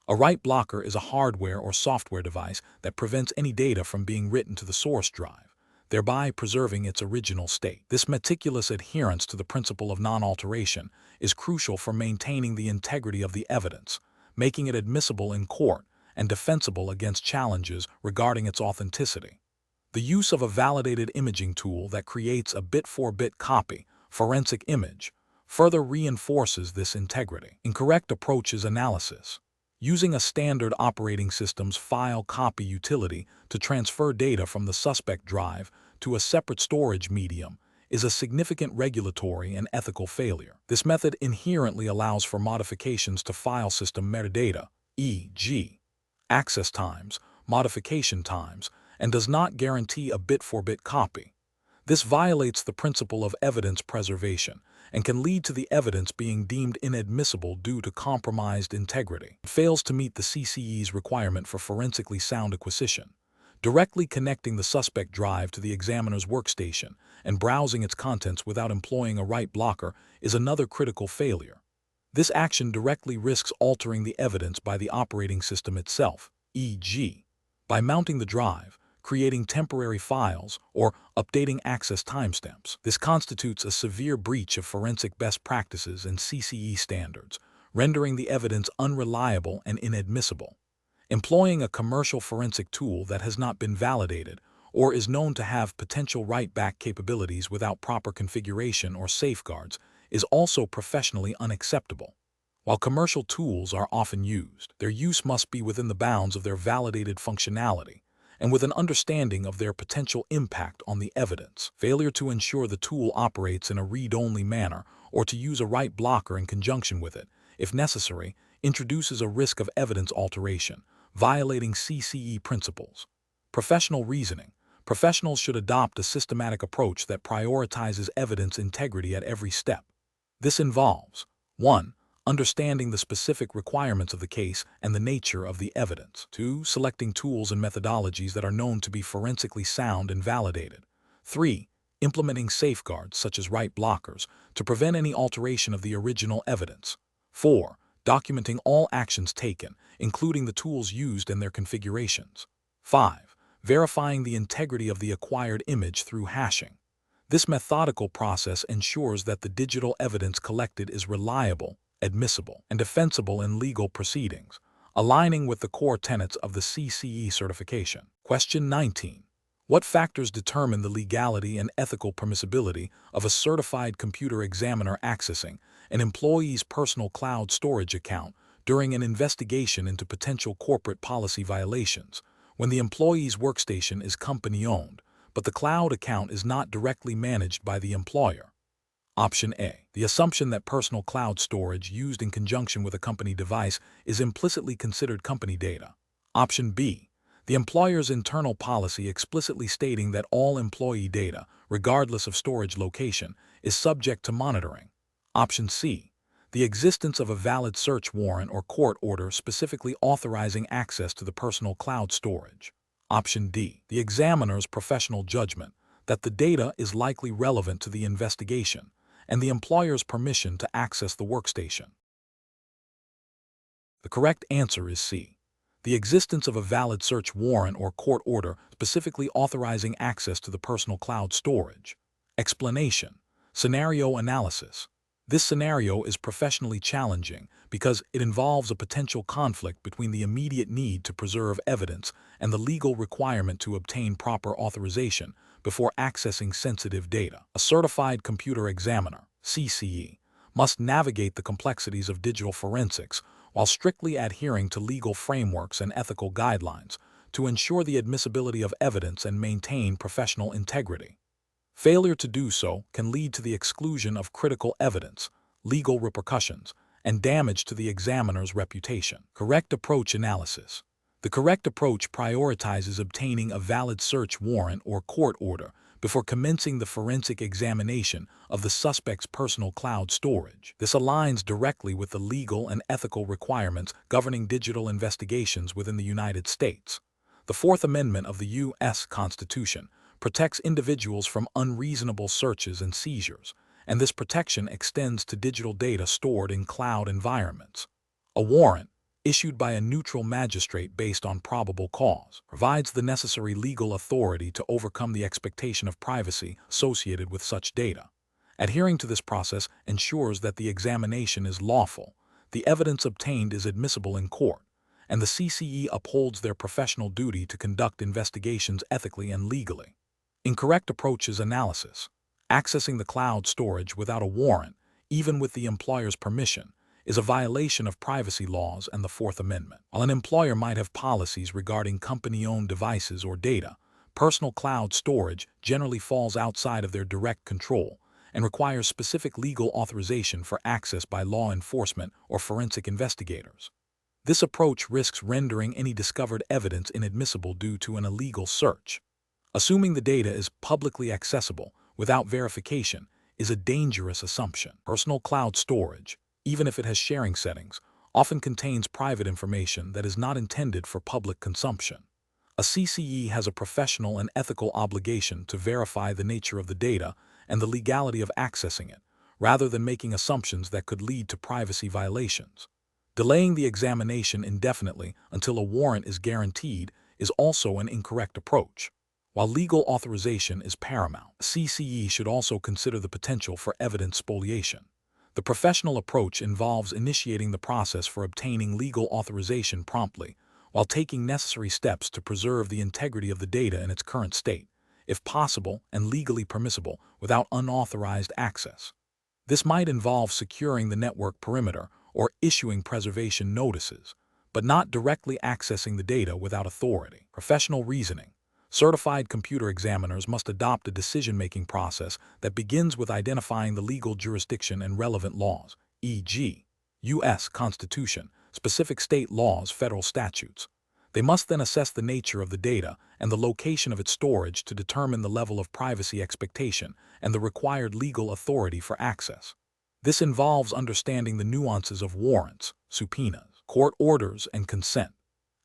[SPEAKER 1] A write blocker is a hardware or software device that prevents any data from being written to the source drive, thereby preserving its original state. This meticulous adherence to the principle of non-alteration is crucial for maintaining the integrity of the evidence, making it admissible in court and defensible against challenges regarding its authenticity. The use of a validated imaging tool that creates a bit-for-bit copy, forensic image, further reinforces this integrity. Incorrect approach is analysis. Using a standard operating system's file copy utility to transfer data from the suspect drive to a separate storage medium is a significant regulatory and ethical failure. This method inherently allows for modifications to file system metadata, e.g., access times, modification times, and does not guarantee a bit-for-bit copy. This violates the principle of evidence preservation and can lead to the evidence being deemed inadmissible due to compromised integrity. It fails to meet the CCE's requirement for forensically sound acquisition. Directly connecting the suspect drive to the examiner's workstation and browsing its contents without employing a write blocker is another critical failure. This action directly risks altering the evidence by the operating system itself, e.g., by mounting the drive, creating temporary files, or updating access timestamps. This constitutes a severe breach of forensic best practices and CCE standards, rendering the evidence unreliable and inadmissible. Employing a commercial forensic tool that has not been validated or is known to have potential write-back capabilities without proper configuration or safeguards is also professionally unacceptable. While commercial tools are often used, their use must be within the bounds of their validated functionality and with an understanding of their potential impact on the evidence. Failure to ensure the tool operates in a read-only manner or to use a write blocker in conjunction with it, if necessary, introduces a risk of evidence alteration, violating CCE principles. Professional reasoning. Professionals should adopt a systematic approach that prioritizes evidence integrity at every step. This involves 1. Understanding the specific requirements of the case and the nature of the evidence. 2. Selecting tools and methodologies that are known to be forensically sound and validated. 3. Implementing safeguards such as write blockers to prevent any alteration of the original evidence. 4. Documenting all actions taken, including the tools used and their configurations. 5. Verifying the integrity of the acquired image through hashing. This methodical process ensures that the digital evidence collected is reliable, admissible, and defensible in legal proceedings, aligning with the core tenets of the CCE certification. Question 19. What factors determine the legality and ethical permissibility of a certified computer examiner accessing an employee's personal cloud storage account during an investigation into potential corporate policy violations, when the employee's workstation is company-owned, but the cloud account is not directly managed by the employer? Option A. The assumption that personal cloud storage used in conjunction with a company device is implicitly considered company data. Option B. The employer's internal policy explicitly stating that all employee data, regardless of storage location, is subject to monitoring. Option C. The existence of a valid search warrant or court order specifically authorizing access to the personal cloud storage. Option D. The examiner's professional judgment that the data is likely relevant to the investigation and the employer's permission to access the workstation. The correct answer is C. The existence of a valid search warrant or court order specifically authorizing access to the personal cloud storage. Explanation. Scenario analysis. This scenario is professionally challenging because it involves a potential conflict between the immediate need to preserve evidence and the legal requirement to obtain proper authorization before accessing sensitive data. A certified computer examiner, CCE, must navigate the complexities of digital forensics while strictly adhering to legal frameworks and ethical guidelines to ensure the admissibility of evidence and maintain professional integrity. Failure to do so can lead to the exclusion of critical evidence, legal repercussions, and damage to the examiner's reputation. Correct approach analysis. The correct approach prioritizes obtaining a valid search warrant or court order before commencing the forensic examination of the suspect's personal cloud storage. This aligns directly with the legal and ethical requirements governing digital investigations within the United States. The Fourth Amendment of the U.S. Constitution protects individuals from unreasonable searches and seizures, and this protection extends to digital data stored in cloud environments. A warrant, issued by a neutral magistrate based on probable cause, provides the necessary legal authority to overcome the expectation of privacy associated with such data. Adhering to this process ensures that the examination is lawful, the evidence obtained is admissible in court, and the CCE upholds their professional duty to conduct investigations ethically and legally. Incorrect approaches analysis. Accessing the cloud storage without a warrant, even with the employer's permission, is a violation of privacy laws and the Fourth Amendment. While an employer might have policies regarding company-owned devices or data, Personal cloud storage generally falls outside of their direct control and requires specific legal authorization for access by law enforcement or forensic investigators. This approach risks rendering any discovered evidence inadmissible due to an illegal search. Assuming the data is publicly accessible without verification is a dangerous assumption. Personal cloud storage, even if it has sharing settings, often contains private information that is not intended for public consumption. A CCE has a professional and ethical obligation to verify the nature of the data and the legality of accessing it, rather than making assumptions that could lead to privacy violations. Delaying the examination indefinitely until a warrant is guaranteed is also an incorrect approach. While legal authorization is paramount, CCE should also consider the potential for evidence spoliation. The professional approach involves initiating the process for obtaining legal authorization promptly, while taking necessary steps to preserve the integrity of the data in its current state, if possible and legally permissible, without unauthorized access. This might involve securing the network perimeter or issuing preservation notices, but not directly accessing the data without authority. Professional reasoning. Certified computer examiners must adopt a decision-making process that begins with identifying the legal jurisdiction and relevant laws, e.g., U.S. Constitution, specific state laws, federal statutes. They must then assess the nature of the data and the location of its storage to determine the level of privacy expectation and the required legal authority for access. This involves understanding the nuances of warrants, subpoenas, court orders, and consent.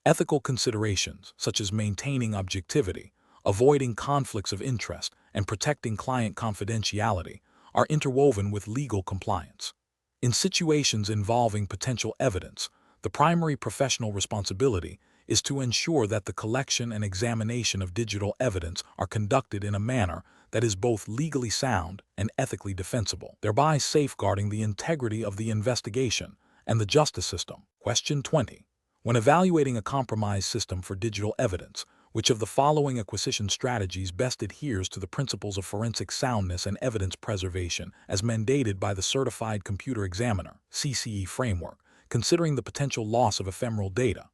[SPEAKER 1] Ethical considerations, such as maintaining objectivity, avoiding conflicts of interest, and protecting client confidentiality, are interwoven with legal compliance. In situations involving potential evidence, the primary professional responsibility is to ensure that the collection and examination of digital evidence are conducted in a manner that is both legally sound and ethically defensible, thereby safeguarding the integrity of the investigation and the justice system. Question 20. When evaluating a compromised system for digital evidence, which of the following acquisition strategies best adheres to the principles of forensic soundness and evidence preservation as mandated by the Certified Computer Examiner (CCE) framework, considering the potential loss of ephemeral data?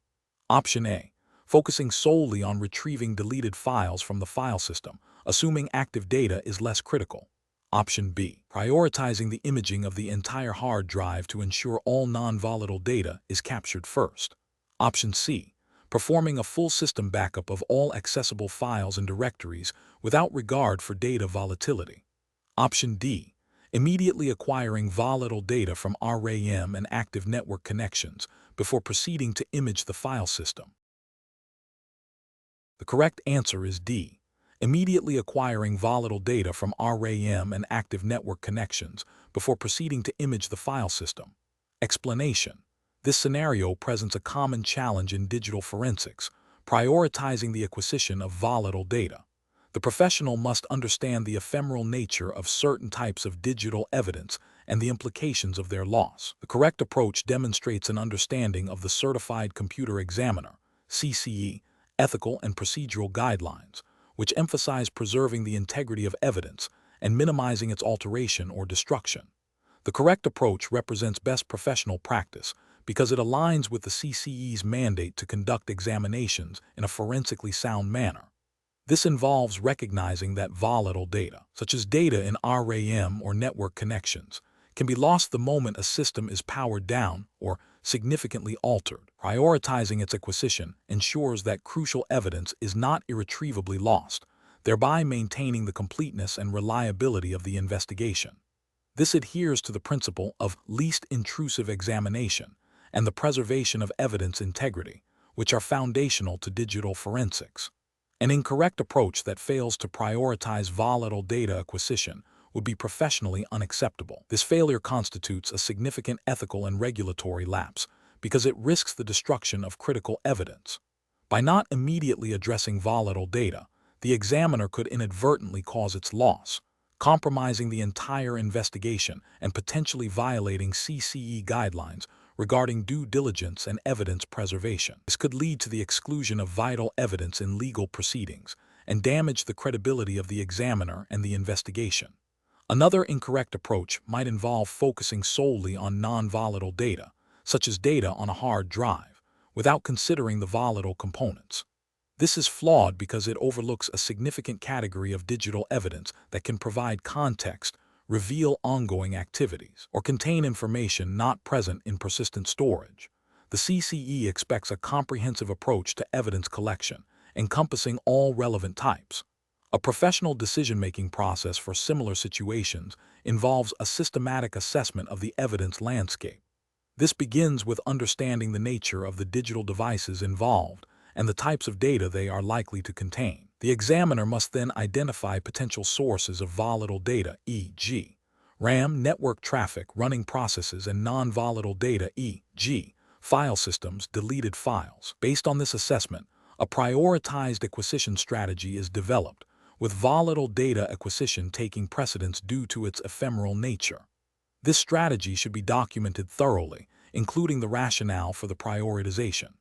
[SPEAKER 1] Option A. Focusing solely on retrieving deleted files from the file system, assuming active data is less critical. Option B. Prioritizing the imaging of the entire hard drive to ensure all non-volatile data is captured first. Option C. Performing a full system backup of all accessible files and directories without regard for data volatility. Option D. Immediately acquiring volatile data from RAM and active network connections before proceeding to image the file system. The correct answer is D. Immediately acquiring volatile data from RAM and active network connections before proceeding to image the file system. Explanation. This scenario presents a common challenge in digital forensics, prioritizing the acquisition of volatile data. The professional must understand the ephemeral nature of certain types of digital evidence and the implications of their loss. The correct approach demonstrates an understanding of the Certified Computer Examiner (CCE) ethical and procedural guidelines, which emphasize preserving the integrity of evidence and minimizing its alteration or destruction. The correct approach represents best professional practice because it aligns with the CCE's mandate to conduct examinations in a forensically sound manner. This involves recognizing that volatile data, such as data in RAM or network connections, can be lost the moment a system is powered down or significantly altered. Prioritizing its acquisition ensures that crucial evidence is not irretrievably lost, thereby maintaining the completeness and reliability of the investigation. This adheres to the principle of least intrusive examination and the preservation of evidence integrity, which are foundational to digital forensics. An incorrect approach that fails to prioritize volatile data acquisition would be professionally unacceptable. This failure constitutes a significant ethical and regulatory lapse because it risks the destruction of critical evidence. By not immediately addressing volatile data, the examiner could inadvertently cause its loss, compromising the entire investigation and potentially violating CCE guidelines regarding due diligence and evidence preservation. This could lead to the exclusion of vital evidence in legal proceedings and damage the credibility of the examiner and the investigation. Another incorrect approach might involve focusing solely on non-volatile data, such as data on a hard drive, without considering the volatile components. This is flawed because it overlooks a significant category of digital evidence that can provide context, reveal ongoing activities, or contain information not present in persistent storage. The CCE expects a comprehensive approach to evidence collection, encompassing all relevant types. A professional decision-making process for similar situations involves a systematic assessment of the evidence landscape. This begins with understanding the nature of the digital devices involved and the types of data they are likely to contain. The examiner must then identify potential sources of volatile data, e.g., RAM, network traffic, running processes, and non-volatile data, e.g., file systems, deleted files. Based on this assessment, a prioritized acquisition strategy is developed, with volatile data acquisition taking precedence due to its ephemeral nature. This strategy should be documented thoroughly, including the rationale for the prioritization.